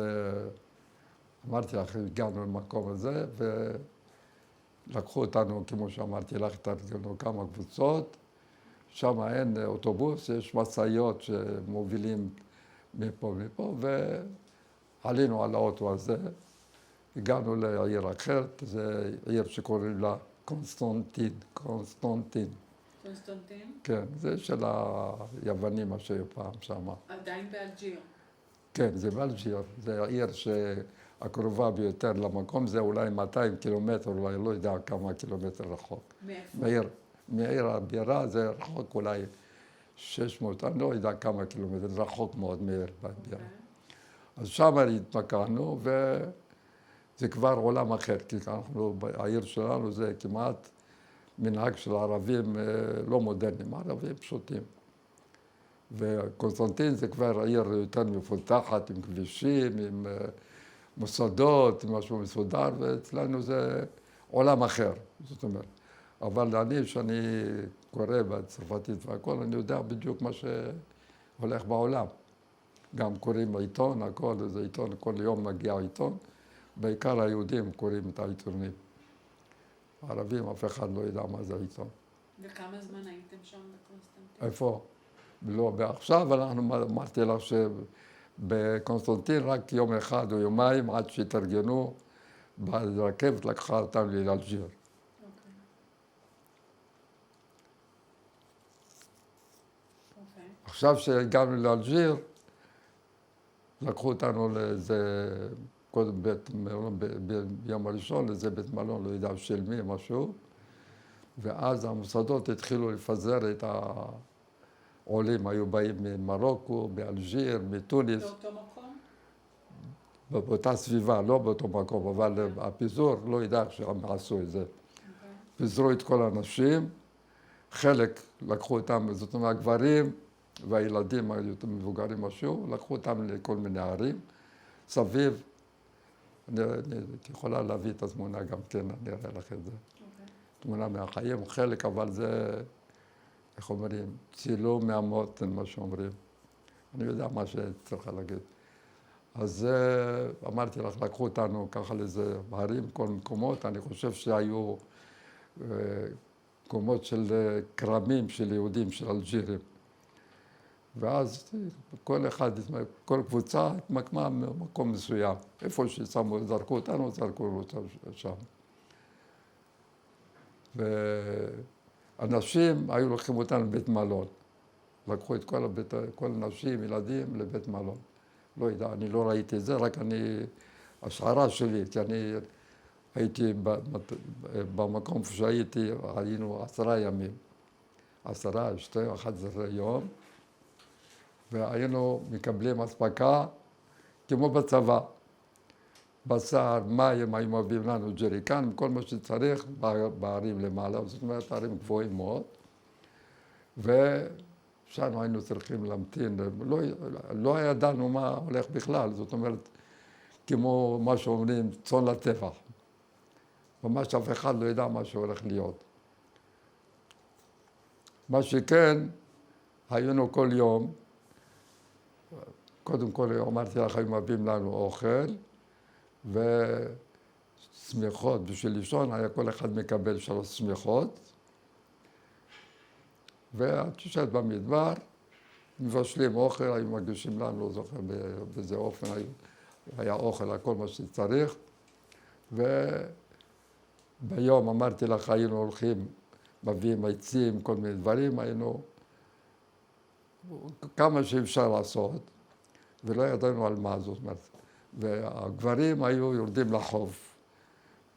אמרתי לך, הגענו למקום הזה, ולקחו אותנו, כמו שאמרתי לך, התארגנו כמה קבוצות, שם אין אוטובוס, יש משאיות שמובילים מפה, ועלינו על האוטו הזה, הגענו לעיר אחרת, זו עיר שקוראים לה קונסטנטין. קונסטנטין? כן, זה של היוונים מה שהיו פעם שם. עדיין באלג'יר? כן, זה באלג'יר, זה העיר שהקרובה ביותר למקום, זה אולי 200 קילומטר, אולי לא יודע כמה קילומטר רחוק. מאיפה? מעיר הבירה זה רחוק אולי 600, אני לא יודע כמה קילומטר, רחוק מאוד מעיר הבירה. אז שם התמקמנו, וזה כבר עולם אחר, כי העיר שלנו זה כמעט מנהג של ערבים לא מודרניים, ערבים פשוטים. וקונסטנטין זה כבר עיר יותר מפותחת, עם כבישים, עם מוסדות, עם משהו מסודר, ואצלנו זה עולם אחר, זאת אומרת. אבל שאני קורא בצרפתית והכל, אני יודע בדיוק מה שהולך בעולם. גם קוראים העיתון, הכל, זה עיתון, כל יום מגיע עיתון. בעיקר היהודים קוראים את העיתונים. הערבים, אף אחד לא יודע מה זה עיתון. וכמה זמן הייתם שם בקונסטנטין? איפה? לא, ועכשיו אמרתי לך שבקונסטנטין רק יום אחד או יומיים עד שהתארגנו, ברכבת לקחה אותם לאלג'יר. עכשיו שהגענו לאלג'יר, לקחו אותנו לאיזה, קודם ביום הראשון, לאיזה בית מלון, לא יודע של מי, משהו, ואז המוסדות התחילו לפזר את העולים, היו באים ממרוקו, מאלג'יר, מתוניס. באותו מקום? באותה סביבה, לא באותו מקום, אבל הפיזור, לא יודע שהם עשו את זה. פיזרו את כל האנשים, חלק לקחו אותם, זאת אומרת, הגברים, והילדים היותר מבוגרים משהו, לקחו אותם לכל מיני ערים, סביב, אני יכולה להביא את התמונה גם כן, אני אראה לך את זה. תמונה מהחיים, חלק, אבל זה איך אומרים, צילום מהמותן, מה שאומרים. אני יודע מה שצריך להגיד. אז אמרתי לך, לקחו אותנו ככה לאיזה הרים, כל מקומות, אני חושב שהיו מקומות של כרמים של יהודים, של אלג'ירים. ואז כל אחד, כל קבוצה התמקמה במקום מסוים. איפה ששמו, זרקו אותנו, זרקו אותנו שם. ואנשים היו לוקחים אותנו לבית מלון. לקחו את כל הנשים, ילדים, לבית מלון. לא יודע, אני לא ראיתי את זה, רק השערה שלי, כי אני הייתי במקום שהייתי, היינו 10 ימים. 10, 12, 11 יום, והיינו מקבלים אספקה כמו בצבא. בשר, מים, היו מביאים לנו ג'ריקן, כל מה שצריך בערים למעלה, זאת אומרת, ערים גבוהים מאוד. ושם היינו צריכים להמתין, לא ידענו מה הולך בכלל, זאת אומרת, כמו מה שאומרים, צאן לטבח. ממש אף אחד לא ידע מה שהולך להיות. מה שכן, היינו כל יום, קודם כל אמרתי לך, היו מביאים לנו אוכל, ושמיכות בשביל לישון, היה כל אחד מקבל 3 שמיכות, ואת יושבת במדבר, מבשלים אוכל, היו מגישים לנו, לא זוכר באיזה אופן, היה אוכל, הכל מה שצריך, וביום אמרתי לך, היינו הולכים, מביאים עצים, כל מיני דברים, היינו כמה שאפשר לעשות, ולא ידענו על מה זאת אומרת. והגברים היו יורדים לחוף,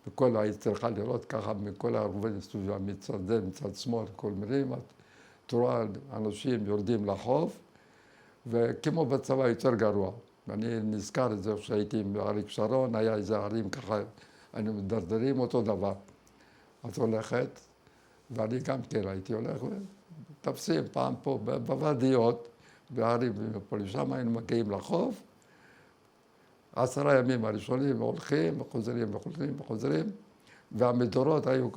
וכל היית צריכה לראות ככה מכל הערבי סביבה, מצד זה, מצד שמאל, כל מילים, את רואה אנשים יורדים לחוף, וכמו בצבא יותר גרוע. ואני נזכר את זה כשהייתי עם אריק שרון, היה איזה ערים ככה, היינו מדרדרים אותו דבר. את הולכת, ואני גם כן הייתי הולך, ותפסים פעם פה בוואדיות, בערים ופה לשם, היינו מגיעים לחוף, 10 ימים הראשונים הולכים וחוזרים וחוזרים וחוזרים, והמדורות היו,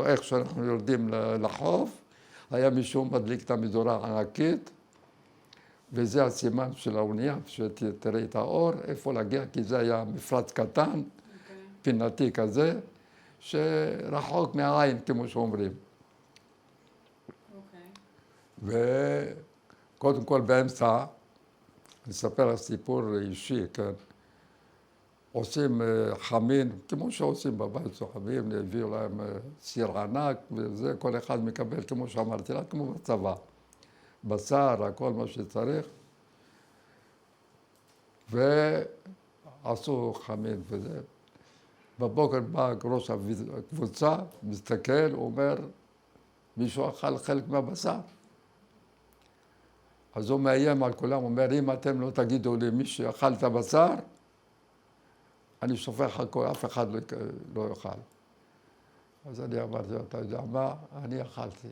איך שאנחנו יורדים לחוף, היה מישהו מדליק את המדורה הענקית, וזה הסימן של האונייה, שתראי את האור, איפה להגיע, כי זה היה מפרץ קטן, פינתי כזה, שרחוק מהעין, כמו שאומרים. וקודם כל באמצע, אני אספר לך סיפור אישי, כן? עושים חמין, כמו שעושים בבית סוחבים, הביאו להם סיר ענק, וזה, כל אחד מקבל, כמו שאמרתי לה, כמו בצבא. בשר, הכל מה שצריך. ועשו חמין וזה. בבוקר בא ראש הקבוצה, מסתכל, אומר, מישהו אכל חלק מהבשר. אז הוא מאיים על כולם, אומר, אם אתם לא תגידו לי מי שאכל את הבשר, אני שופך הכל, אף אחד לא יאכל. אז אני אמרתי, אתה יודע מה? אני אכלתי.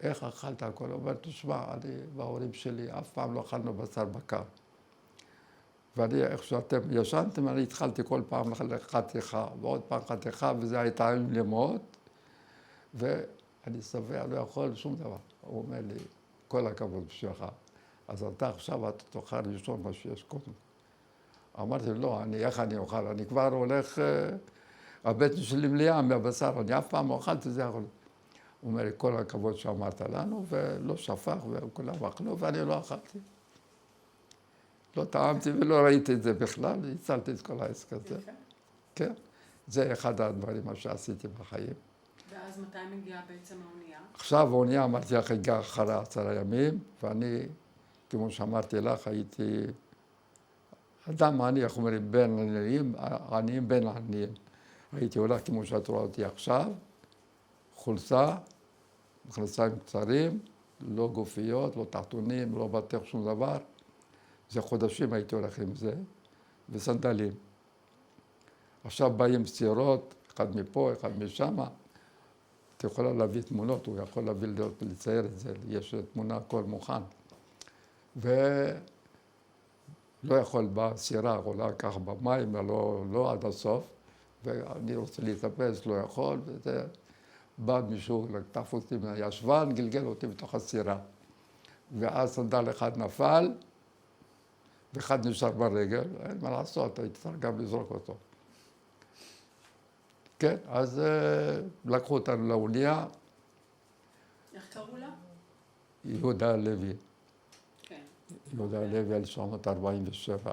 איך אכלת הכל? הוא אומר, תשמע, אני וההורים שלי אף פעם לא אכלנו בשר בקר. ואני, איך שאתם ישנתם, אני התחלתי כל פעם חתיכה, ועוד פעם חתיכה, וזה היה טעים לי מאוד, ואני שבע, לא יכול שום דבר. הוא אומר לי, כל הכבוד בשבילך. אז אתה עכשיו, אתה תאכל ראשון מה שיש קודם. אמרתי לו, לא, איך אני אוכל? אני כבר הולך, הבטן שלי מלאה מהבשר, אני אף פעם לא אכלתי, זה יכול. הוא אומר לי, כל הכבוד שאמרת לנו, ולא שפך, וכולם אכלו, ואני לא אכלתי. לא טעמתי ולא ראיתי את זה בכלל, הצלתי את כל העסק הזה. כן, זה אחד הדברים מה שעשיתי בחיים. ואז מתי מגיעה בעצם האונייה? עכשיו האונייה, אמרתי לך, הגיעה אחרי 10 ימים, ואני, כמו שאמרתי לך, הייתי אדם עני, איך אומרים, בין עניים, עניים בין עניים. הייתי הולך כמו שאת רואה אותי עכשיו, חולצה, מכנסיים קצרים, לא גופיות, לא תחתונים, לא בטח שום דבר. זה חודשים הייתי הולך עם זה, וסנדלים. עכשיו באים סירות, אחד מפה, אחד משם. את יכולה להביא תמונות, הוא יכול להביא לצייר את זה, יש תמונה, הכל מוכן. ולא יכול בסירה, עולה ככה במים, לא עד הסוף, ואני רוצה להתאפס, לא יכול, וזה... בא מישהו, תפס אותי מהישבן, גלגל אותי בתוך הסירה. ואז סנדל אחד נפל, ואחד נשאר ברגל, אין מה לעשות, הייתי צריך גם לזרוק אותו. כן, אז לקחו אותנו לאונייה. איך קראו לה? יהודה לוי. כן. יהודה לוי 1947.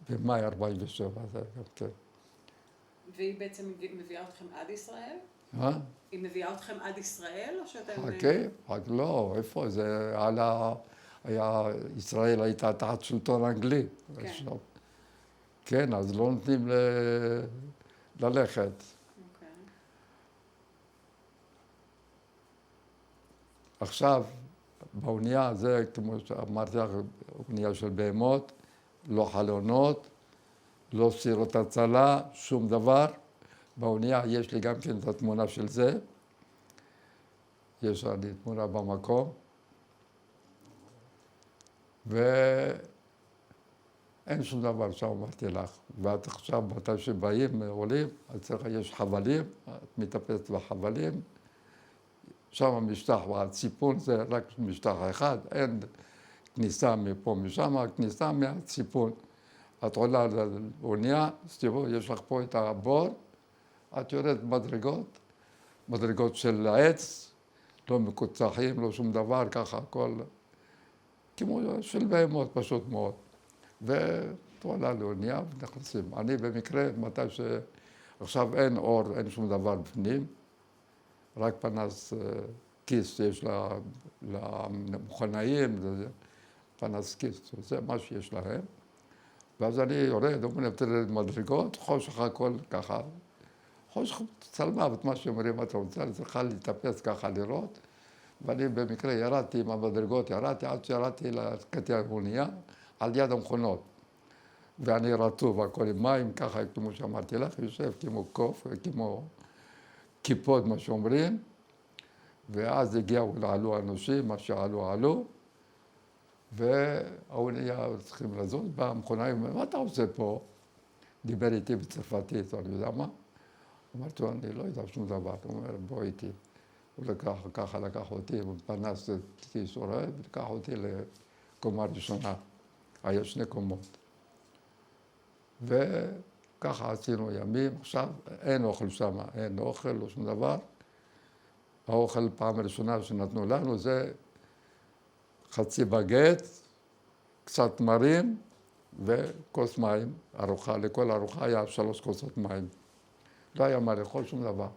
במאי 47, זה גם כן. והיא בעצם מביאה אתכם עד ישראל? היא מביאה אתכם עד ישראל, או שאתם... חכה, לא, איפה זה? ישראל הייתה תחת שלטון אנגלי. כן. כן, אז לא נותנים ללכת. אוקיי. עכשיו, באונייה זה, כמו שאמרתי לך, אונייה של בהמות, לא חלונות, לא סירות הצלה, שום דבר. באונייה יש לי גם כן את התמונה של זה. יש לי תמונה במקום. ואין שום דבר שם, אמרתי לך. ואת עכשיו, מתי שבאים, עולים, אצלך יש חבלים, את מטפסת בחבלים. שם משטח, הציפון זה רק משטח אחד, אין כניסה מפה משם, כניסה מהציפון. את עולה לאונייה, אז תראו, יש לך פה את הבור, את יורדת מדרגות, מדרגות של עץ, לא מקוצחים, לא שום דבר, ככה הכל, כמו של בהמות פשוט מאוד. ואת עולה לאונייה ונכנסים. אני במקרה, מתי שעכשיו אין אור, אין שום דבר בפנים, רק פנס כיס שיש למכונאים, פנס כיס, זה מה שיש להם. ואז אני יורד, אומרים, תרד מדרגות, חושך הכל ככה. חושך צלמוות, מה שאומרים, אתה רוצה, אני צריכה להתאפס ככה לראות. ואני במקרה ירדתי עם המדרגות, ירדתי עד שירדתי לקטעי האונייה, על יד המכונות. ואני רטוב, הכל עם מים, ככה, כמו שאמרתי לך, יושב כמו קוף, כמו קיפוד, מה שאומרים. ואז הגיעו, עלו אנשים, מה שעלו, עלו. והאונייה צריכים לזוז, באה המכונה, מה אתה עושה פה? דיבר איתי בצרפתית, אני יודע מה? אמרתי לו, אני לא יודע שום דבר. הוא אומר, בוא איתי. הוא לקח אותי, הוא פנס את ישראל, ולקח אותי לקומה ראשונה. היה 2 קומות. וככה עשינו ימים. עכשיו אין אוכל שם, אין אוכל, לא שום דבר. האוכל פעם ראשונה שנתנו לנו זה חצי בגט, קצת תמרים וכוס מים, ארוחה. לכל ארוחה היה 3 כוסות מים. לא היה מה לאכול שום דבר.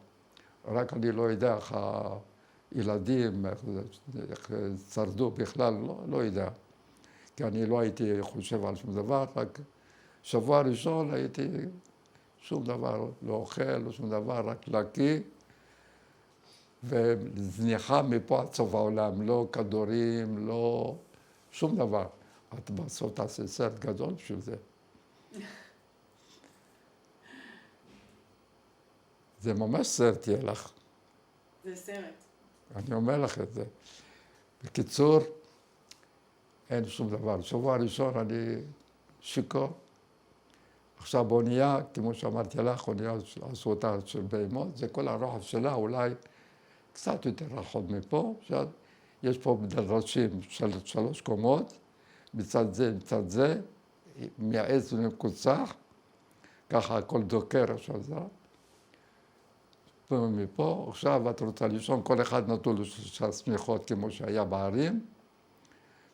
רק אני לא יודע איך הילדים, איך שרדו בכלל, לא יודע. כי אני לא הייתי חושב על שום דבר, רק שבוע ראשון הייתי שום דבר, לא אוכל, לא שום דבר, רק לקי. וזניחה מפה עד סוף העולם, לא כדורים, לא שום דבר. את בסוף תעשה סרט גדול בשביל זה. זה ממש סרט יהיה לך. זה סרט. אני אומר לך את זה. בקיצור, אין שום דבר. שבוע ראשון אני שיכור. עכשיו באונייה, כמו שאמרתי לך, אונייה עשו אותה של בהמות, זה כל הרוחב שלה, אולי קצת יותר רחוק מפה. יש פה דרשים של 3 קומות, מצד זה, מהעץ ומקוצח, ככה הכל דוקר עכשיו זה. מפה, עכשיו את רוצה לישון, כל אחד נתון לו 3 שמיכות כמו שהיה בערים,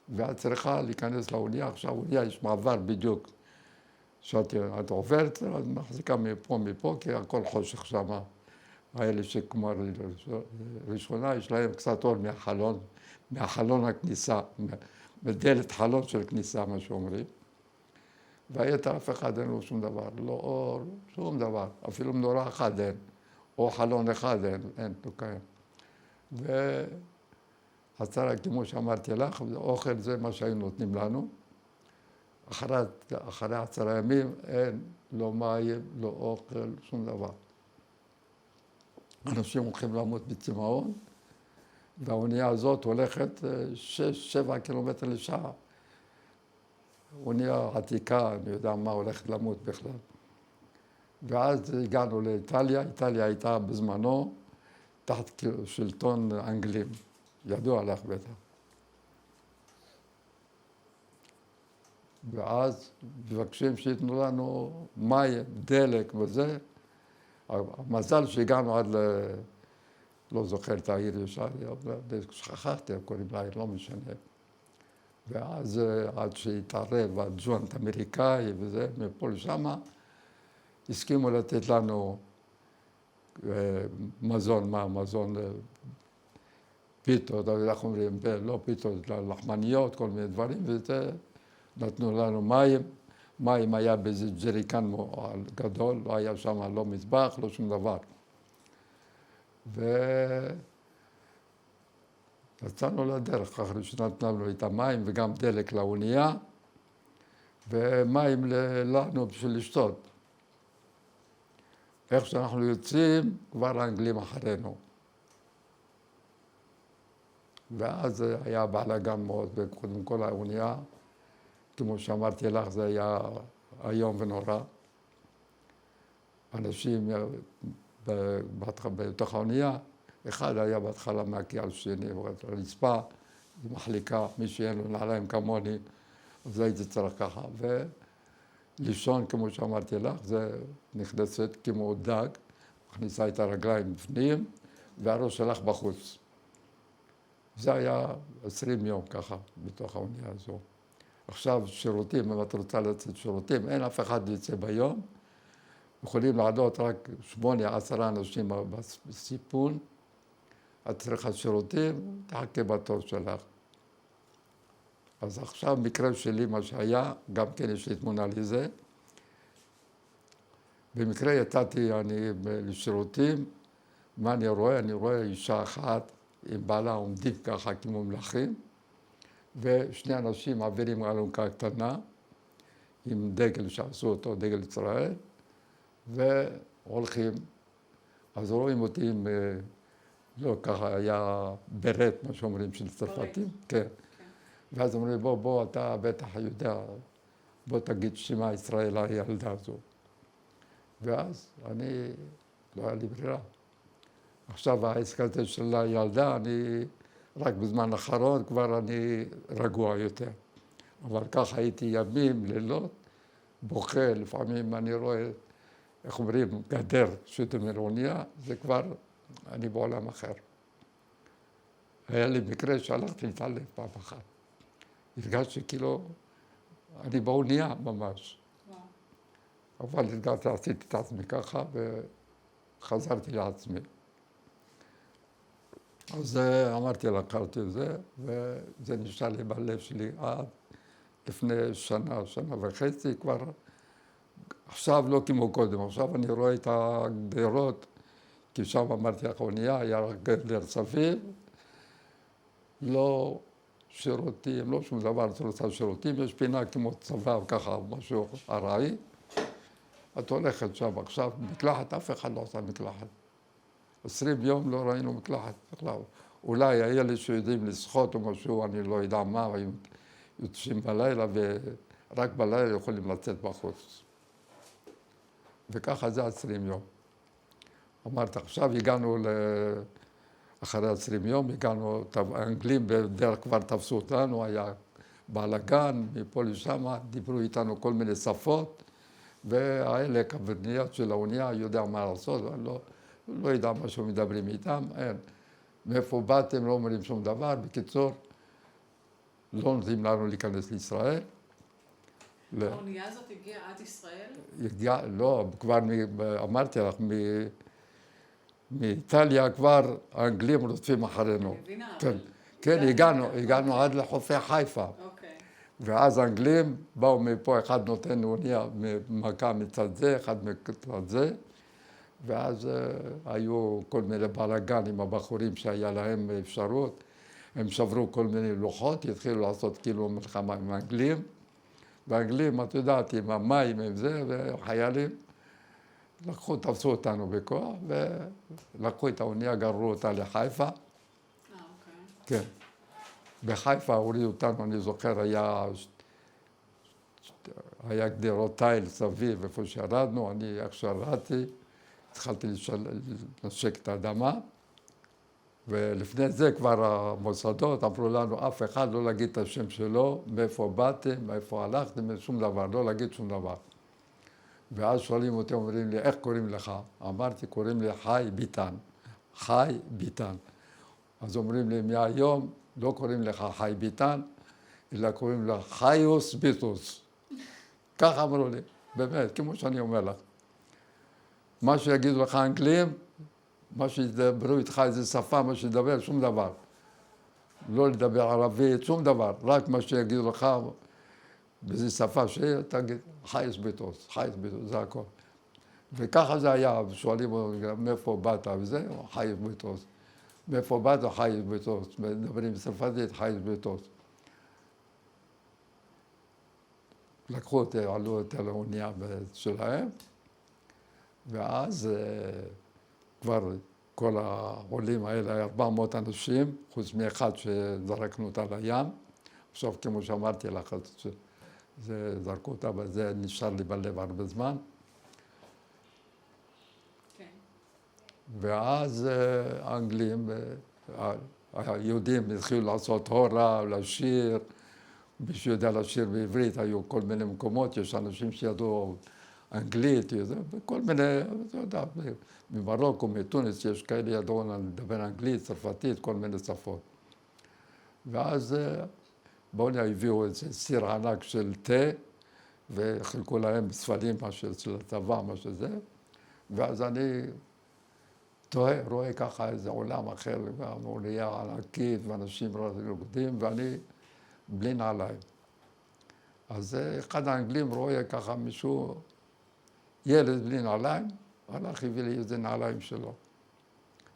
ואת צריכה להיכנס לאונייה. עכשיו אונייה יש מעבר בדיוק, שאת עוברת, את מחזיקה מפה, כי הכל חושך שם. האלה שכמו ראשונה, יש להם קצת אור מהחלון הכניסה, בדלת חלון של כניסה, מה שאומרים. והיתר אף אחד אין לו שום דבר, לא אור, שום דבר, אפילו מנורה אחת אין, או חלון אחד אין, לא קיים. והצרה, כמו שאמרתי לך, אוכל זה מה שהיו נותנים לנו. אחרי 10 ימים אין לא מים, לא אוכל, שום דבר. אנשים הולכים למות בצמאון, והאונייה הזאת הולכת 6-7 קילומטר לשעה. אונייה עתיקה, אני יודע מה הולכת למות בכלל. ואז הגענו לאיטליה, איטליה הייתה בזמנו תחת שלטון אנגלים. ידוע לך בטח. ואז מבקשים שייתנו לנו מים, דלק וזה. המזל שהגענו עד לא זוכר את העיר ישר, שכחתי, קוראים לעיר, לא משנה. ואז עד שהתערב הג'וינט אמריקאי וזה, מפה לשמה, הסכימו לתת לנו מזון, מזון פיתות, איך אומרים, לא פיתות, לחמניות, כל מיני דברים, וזה נתנו לנו מים. מים היה באיזה ג'ריקן גדול, לא היה שם לא מטבח, לא שום דבר. ויצאנו לדרך, אחרי שנתנו לנו את המים וגם דלק לאונייה, ומים לנו בשביל לשתות. איך שאנחנו יוצאים, כבר האנגלים אחרינו. ואז היה בלגן מאוד, וקודם כל האונייה, כמו שאמרתי לך, זה היה איום ונורא. אנשים בתוך האונייה, אחד היה בהתחלה מהקיא על שני, רצפה, מחליקה, מי שאין לו נעליים כמוני, אז הייתי צריך ככה. ולישון, כמו שאמרתי לך, זה נכנסת כמו דג, מכניסה את הרגליים בפנים, והראש שלך בחוץ. זה היה 20 יום ככה, בתוך האונייה הזו. עכשיו שירותים, אם את רוצה לצאת שירותים, אין אף אחד יוצא ביום. יכולים לעלות רק 8-10 אנשים בסיפון. את צריכה שירותים, תחכה בתור שלך. אז עכשיו מקרה שלי, מה שהיה, גם כן יש לי תמונה לזה. במקרה יצאתי אני לשירותים, מה אני רואה? אני רואה אישה אחת עם בעלה עומדים ככה כמו מלכים, ושני אנשים מעבירים אלונקה קטנה עם דגל שעשו אותו, דגל ישראל, והולכים. אז רואים אותי עם, לא ככה, היה ברט, מה שאומרים, של צרפתים. כן. ואז אומרים, בוא, אתה בטח יודע, בוא תגיד שמה ישראל הילדה הזו. ואז אני, לא היה לי ברירה. עכשיו העסק הזה של הילדה, אני רק בזמן האחרון כבר אני רגוע יותר. אבל ככה הייתי ימים, לילות, בוכה, לפעמים אני רואה, איך אומרים, גדר שוטר-אונייה, זה כבר, אני בעולם אחר. היה לי מקרה שהלכתי להתעלף פעם אחת. הרגשתי כאילו, אני באונייה ממש. אבל הרגשתי, עשיתי את עצמי ככה וחזרתי לעצמי. אז אמרתי לה, קראתי את זה, וזה נשאר לי בלב שלי עד לפני שנה וחצי, כבר עכשיו לא כמו קודם, עכשיו אני רואה את הגדרות, כי שם אמרתי לך, האונייה היה רק גדר סביב, לא שירותים, לא שום דבר, את רוצה שירותים, יש פינה כמו צבא, ככה, משהו ארעי, את הולכת שם עכשיו, מקלחת, אף אחד לא עושה מקלחת. 20 יום לא ראינו מקלחת בכלל. אולי האלה שיודעים לשחות או משהו, אני לא יודע מה, היו יוצאים בלילה ורק בלילה יכולים לצאת בחוץ. וככה זה 20 יום. אמרת, עכשיו הגענו אחרי 20 יום, הגענו, האנגלים בדרך כבר תפסו אותנו, היה בלגן, מפה לשם, דיברו איתנו כל מיני שפות, והאלה, הקברניט של האונייה, יודע מה לעשות, לא יודע מה שמדברים איתם, אין. מאיפה באתם, לא אומרים שום דבר. בקיצור, לא נותנים לנו להיכנס לישראל. האונייה הזאת הגיעה עד ישראל? לא, כבר אמרתי לך, מאיטליה כבר האנגלים רודפים אחרינו. אני מבינה, כן, אבל... כן, הגענו עד לחופי חיפה. אוקיי. ואז האנגלים באו מפה, אחד נותן אונייה מכה מצד זה, אחד מצד זה. ואז היו כל מיני בלגן עם הבחורים שהיה להם אפשרות. הם שברו כל מיני לוחות, התחילו לעשות כאילו מלחמה עם האנגלים. והאנגלים, את יודעת, עם המים, עם זה, וחיילים, תפסו אותנו בכוח, ולקחו את האונייה, גררו אותה לחיפה. אוקיי. כן. בחיפה הורידו אותנו, אני זוכר, היה גדרות תיל סביב, איפה שירדנו, אני איך שירדתי, התחלתי לנשק את האדמה, ולפני זה כבר המוסדות אמרו לנו, אף אחד לא להגיד את השם שלו, מאיפה באתם, מאיפה הלכתם, שום דבר, לא להגיד שום דבר. ואז שואלים אותי, אומרים לי, איך קוראים לך? אמרתי, קוראים לי חי ביטן. חי ביטן. אז אומרים לי, מהיום לא קוראים לך חי ביטן, אלא קוראים לך חיוס ביטוס. ככה אמרו לי, באמת, כמו שאני אומר לך. מה שיגידו לך אנגלים, מה שידברו איתך איזה שפה, מה שידבר, שום דבר. לא לדבר ערבית, שום דבר. רק מה שיגידו לך, באיזה שפה שתגיד, חייס ביטוס, חייס ביטוס, זה הכל. וככה זה היה, שואלים מאיפה באת וזה, חייס ביטוס. מאיפה באת, חייס ביטוס. מדברים בשפתית, חייס ביטוס. לקחו אותי, עלו אותי לאונייה שלהם, ואז כבר כל העולים האלה, היה 400 אנשים, חוץ מאחד שזרקנו אותה לים. עכשיו, כמו שאמרתי לך, זרקו אותה, וזה נשאר לי בלב הרבה זמן. כן. ואז האנגלים, היהודים התחילו לעשות הורה, לשיר. מי שיודע לשיר בעברית, היו כל מיני מקומות, יש אנשים שידעו אנגלית, וכל מיני, אתה יודע, ממרוקו, מתוניס, יש כאלה ידעו לדבר אנגלית, צרפתית, כל מיני שפות. ואז באוניה הביאו איזה סיר ענק של תה, וחילקו להם ספרים, משהו של הצבא, משהו זה, ואז אני תוהה, רואה ככה איזה עולם אחר, והאונייה ענקית, ואנשים רוקדים, ואני בלי נעליים. אז אחד האנגלים רואה ככה מישהו, ילד בלי נעליים, הלך הביא לי איזה נעליים שלו.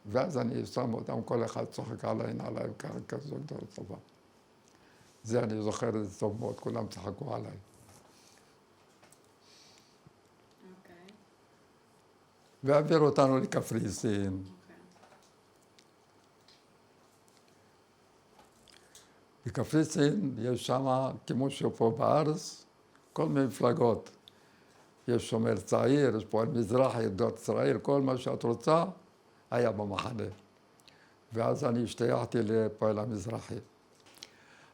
ואז אני שם אותם, כל אחד צוחק עליי נעליים כזו גדול טובה. זה אני זוכר את זה טוב מאוד, כולם צחקו עליי. והעבירו אותנו לקפריסין. בקפריסין יש שם, כמו שפה בארץ, כל מיני מפלגות. יש שומר צעיר, יש פועל מזרחי, דוד צעיר, כל מה שאת רוצה היה במחנה. ואז אני השתייכתי לפועל המזרחי.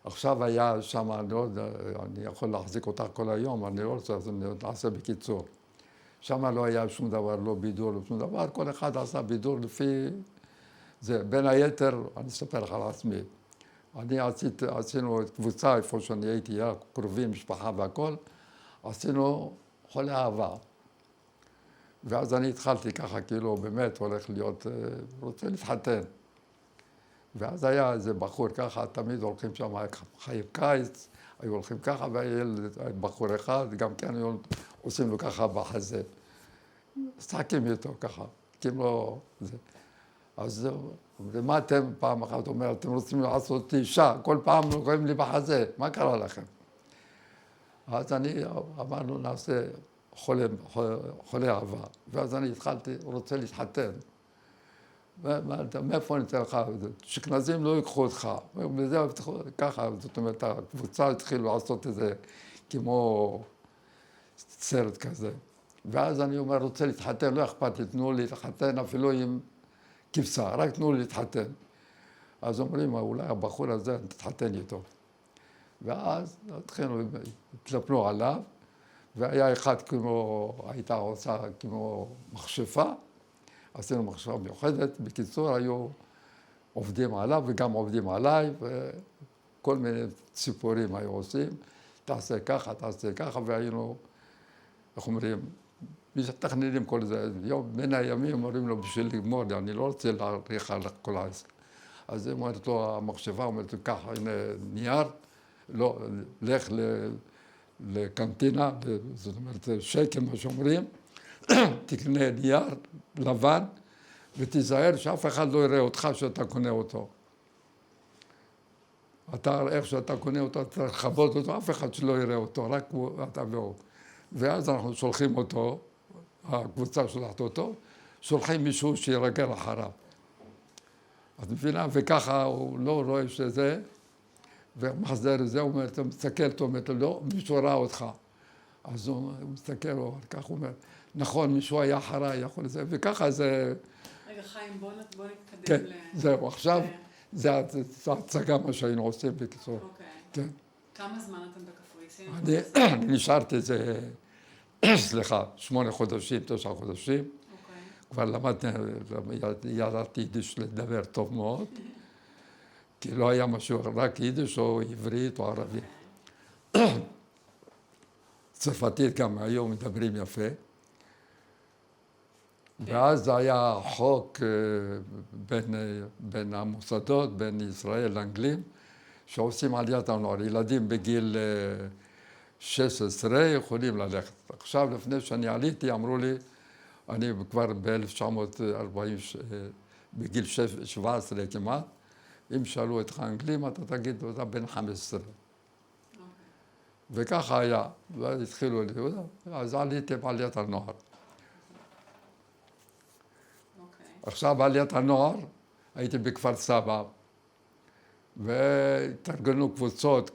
עכשיו היה שם, אני יכול להחזיק אותך כל היום, אני לא רוצה, אז נעשה בקיצור. שם לא היה שום דבר, לא בידור, לא שום דבר, כל אחד עשה בידור לפי זה. בין היתר, אני אספר לך על עצמי. עשינו קבוצה איפה שאני הייתי, קרובים, משפחה והכל, עשינו חולי אהבה. ואז אני התחלתי ככה, כאילו באמת הולך להיות, רוצה להתחתן. ואז היה איזה בחור ככה, תמיד הולכים שם, חיי קיץ, היו הולכים ככה, והיה בחור אחד, גם כן היו עושים לו ככה בחזה. משחקים איתו ככה, כאילו זה. אז ומה אתם פעם אחת אומר, אתם רוצים לעשות אותי אישה, כל פעם נוגעים לי בחזה, מה קרה לכם? אז אמרנו, נעשה חולי אהבה, ואז אני התחלתי, רוצה להתחתן. מאיפה אני אתן לך? שכנזים לא ייקחו אותך. וזה ככה, זאת אומרת, הקבוצה התחילו לעשות את זה כמו סרט כזה. ואז אני אומר, רוצה להתחתן, לא אכפת לי, תנו לי להתחתן אפילו עם כבשה, רק תנו לי להתחתן. אז אומרים, אולי הבחור הזה, תתחתן איתו. ואז התחילו, התלפנו עליו, והיה אחד כמו, הייתה עושה כמו מכשפה, עשינו מכשפה מיוחדת. בקיצור, היו עובדים עליו וגם עובדים עליי, וכל מיני ציפורים היו עושים, תעשה ככה, והיינו, איך אומרים, מתכננים כל זה. בין הימים אומרים לו, בשביל לגמור, אני לא רוצה להאריך על כל העסק. אז היא אומרת לו, המחשבה אומרת לו, ככה, הנה נייר, לא, לך לקנטינה, זאת אומרת, שקל, מה שאומרים, תקנה נייר לבן, ותיזהר שאף אחד לא יראה אותך שאתה קונה אותו. אתה, איך שאתה קונה אותו, אתה לכבות אותו, אף אחד שלא יראה אותו, רק אתה והוא. ואז אנחנו שולחים אותו, הקבוצה שולחת אותו, שולחים מישהו שירגל אחריו. את מבינה? וככה הוא לא רואה שזה, ומחזר את זה, הוא אומר, אתה מסתכל, אתה אומר, לא, מישהו ראה אותך. אז הוא מסתכל, כך הוא אומר, נכון, מישהו היה אחריי, יכול לזה, וככה זה... רגע, רגע, חיים, בוא נתקדם כן, זהו, עכשיו כן. זה ההצגה מה שהיינו עושים בקיצור. אוקיי. כן. כמה זמן אתם בקפריסין? אני נשארתי איזה, סליחה, 8 חודשים, 9 חודשים. אוקיי. כבר למדתי, ידעתי יידיש לדבר טוב מאוד, כי לא היה משהו, רק יידיש או עברית או ערבית. צרפתית גם היום מדברים יפה. ואז היה חוק בין המוסדות, בין ישראל לאנגלים, שעושים עליית הנוער. ילדים בגיל 16 יכולים ללכת. עכשיו, לפני שאני עליתי, אמרו לי, אני כבר ב-1940, בגיל 17 כמעט, אם שאלו אותך אנגלים, אתה תגיד, אתה בן 15. וככה היה, ואז התחילו לי, אז עליתי בעליית הנוער. עכשיו בעליית הנוער, הייתי בכפר סבא, והתארגנו קבוצות,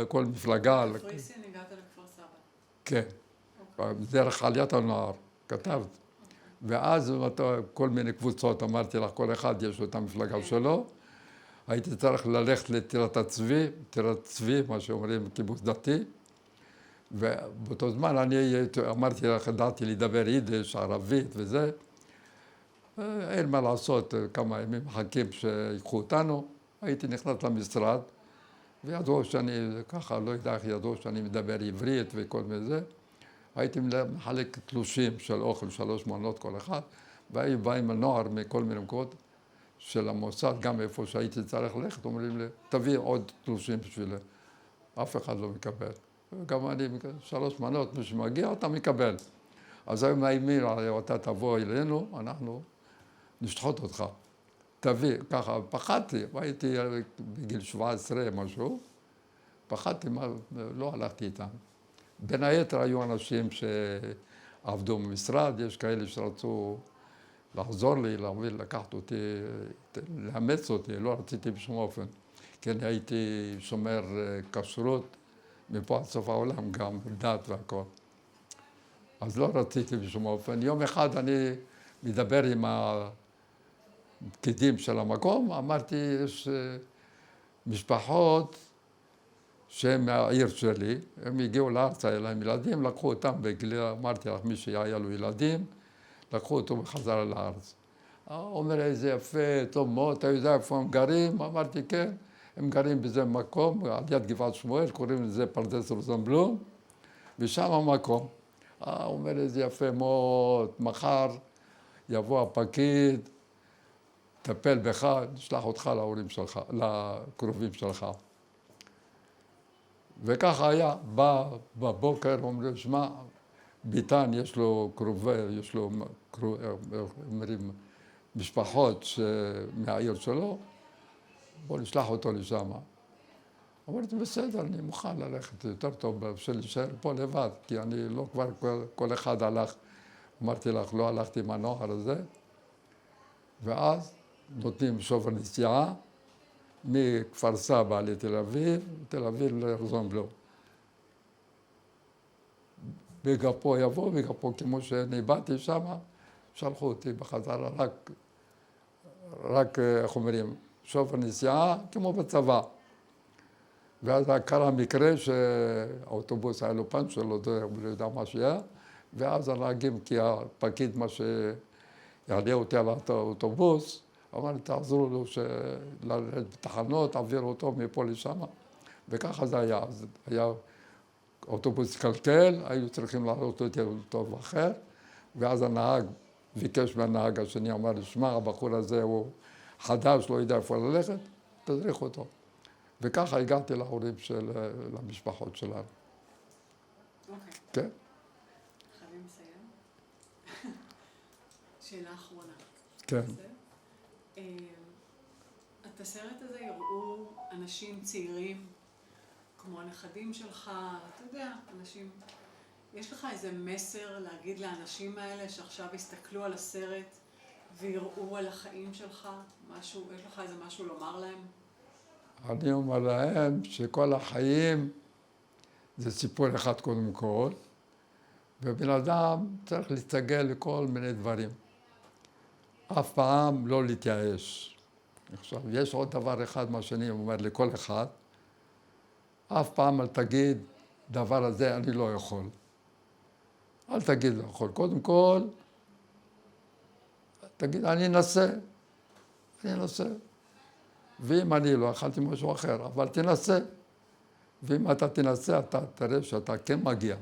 כל מפלגה. בקפריסין הגעת לכפר סבא. כן, דרך עליית הנוער, כתבת. ואז כל מיני קבוצות, אמרתי לך, כל אחד יש לו את המפלגה שלו. הייתי צריך ללכת לטירת הצבי, טירת צבי, מה שאומרים קיבוץ דתי. ובאותו זמן אני אמרתי לך, ידעתי לדבר יידיש, ערבית וזה. אין מה לעשות, כמה ימים מחכים שיקחו אותנו. הייתי נכנס למשרד, וידעו שאני ככה, לא יודע איך ידעו שאני מדבר עברית וכל מיני זה. הייתי מחלק תלושים של אוכל, 3 מנות כל אחד, והיו באים הנוער מכל מיני מקומות של המוסד, גם איפה שהייתי צריך ללכת, אומרים לי, תביא עוד תלושים בשבילי. אף אחד לא מקבל. גם אני, 3 מנות, מי שמגיע, אתה מקבל. אז היו מאיימים, אתה תבוא אלינו, אנחנו נשחוט אותך. תביא, ככה, פחדתי, הייתי בגיל 17 משהו, פחדתי, לא הלכתי איתם. בין היתר היו אנשים שעבדו במשרד, יש כאלה שרצו לעזור לי, לקחת אותי, לאמץ אותי, לא רציתי בשום אופן. כן, הייתי שומר כשרות, מפה עד סוף העולם גם, דת והכל. אז לא רציתי בשום אופן. יום אחד אני מדבר עם הפקידים של המקום, אמרתי, יש משפחות שהם מהעיר שלי, הם הגיעו לארץ, היה להם ילדים, לקחו אותם בגיל, אמרתי לך, מי שהיה לו ילדים, לקחו אותו בחזרה לארץ. הוא אומר, איזה יפה, טוב מאוד, אתה יודע איפה הם גרים? אמרתי, כן, הם גרים בזה מקום, על יד גבעת שמואל, קוראים לזה פרדס רוזנבלום, ושם המקום. הוא אומר, איזה יפה מאוד, מחר יבוא הפקיד, טפל בך, נשלח אותך להורים שלך, לקרובים שלך. וככה היה, בא בבוקר, אומרים, שמע, ביטן יש לו יש לו אומרים, משפחות מהעיר שלו, בוא נשלח אותו לשם. אמרתי, בסדר, אני מוכן ללכת, יותר טוב להישאר פה לבד, כי אני לא כבר, כל אחד הלך, אמרתי לך, לא הלכתי עם הנוער הזה, ואז נותנים שובר נסיעה, מכפר סבא לתל אביב, תל אביב לרוזנבלום. בגפו יבוא, בגפו כמו שאני באתי שם, שלחו אותי בחזרה, רק, איך אומרים, שובר נסיעה, כמו בצבא. ואז קרה מקרה שהאוטובוס היה לו פנצ'ר, לא יודע מה שהיה, ואז הנהגים, כי הפקיד מה שיעלה אותי על האוטובוס, אמר לי, תעזרו לו לרדת בתחנות, תעבירו אותו מפה לשם. וככה זה היה. אז היה אוטובוס קלקל, היו צריכים לעלות אותי טוב אחר, ואז הנהג ביקש מהנהג השני, אמר לי, שמע, הבחור הזה הוא חדש, לא יודע איפה ללכת, תדריך אותו. וככה הגעתי להורים למשפחות שלנו. אוקיי. כן? חייבים לסיים. שאלה אחרונה. כן. את הסרט הזה יראו אנשים צעירים, כמו הנכדים שלך, אתה יודע, אנשים... יש לך איזה מסר להגיד לאנשים האלה שעכשיו יסתכלו על הסרט ויראו על החיים שלך? משהו, יש לך איזה משהו לומר להם? אני אומר להם שכל החיים זה סיפור אחד קודם כל, ובן אדם צריך להסתגל לכל מיני דברים. אף פעם לא להתייאש. עכשיו, יש עוד דבר אחד, מה שאני אומר לכל אחד, אף פעם אל תגיד, דבר הזה אני לא יכול. אל תגיד לא יכול. קודם כל, תגיד, אני אנסה. ואם אני לא יכולתי משהו אחר, אבל תנסה. ואם אתה תנסה, אתה תראה שאתה כן מגיע.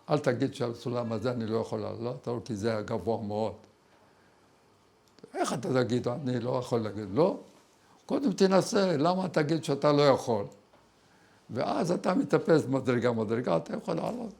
אל תגיד שעל הסולם הזה אני לא יכול לעלות, כי זה גבוה מאוד. איך אתה תגיד, אני לא יכול להגיד? לא. קודם תנסה, למה תגיד שאתה לא יכול? ואז אתה מטפס מדרגה, אתה יכול לעלות.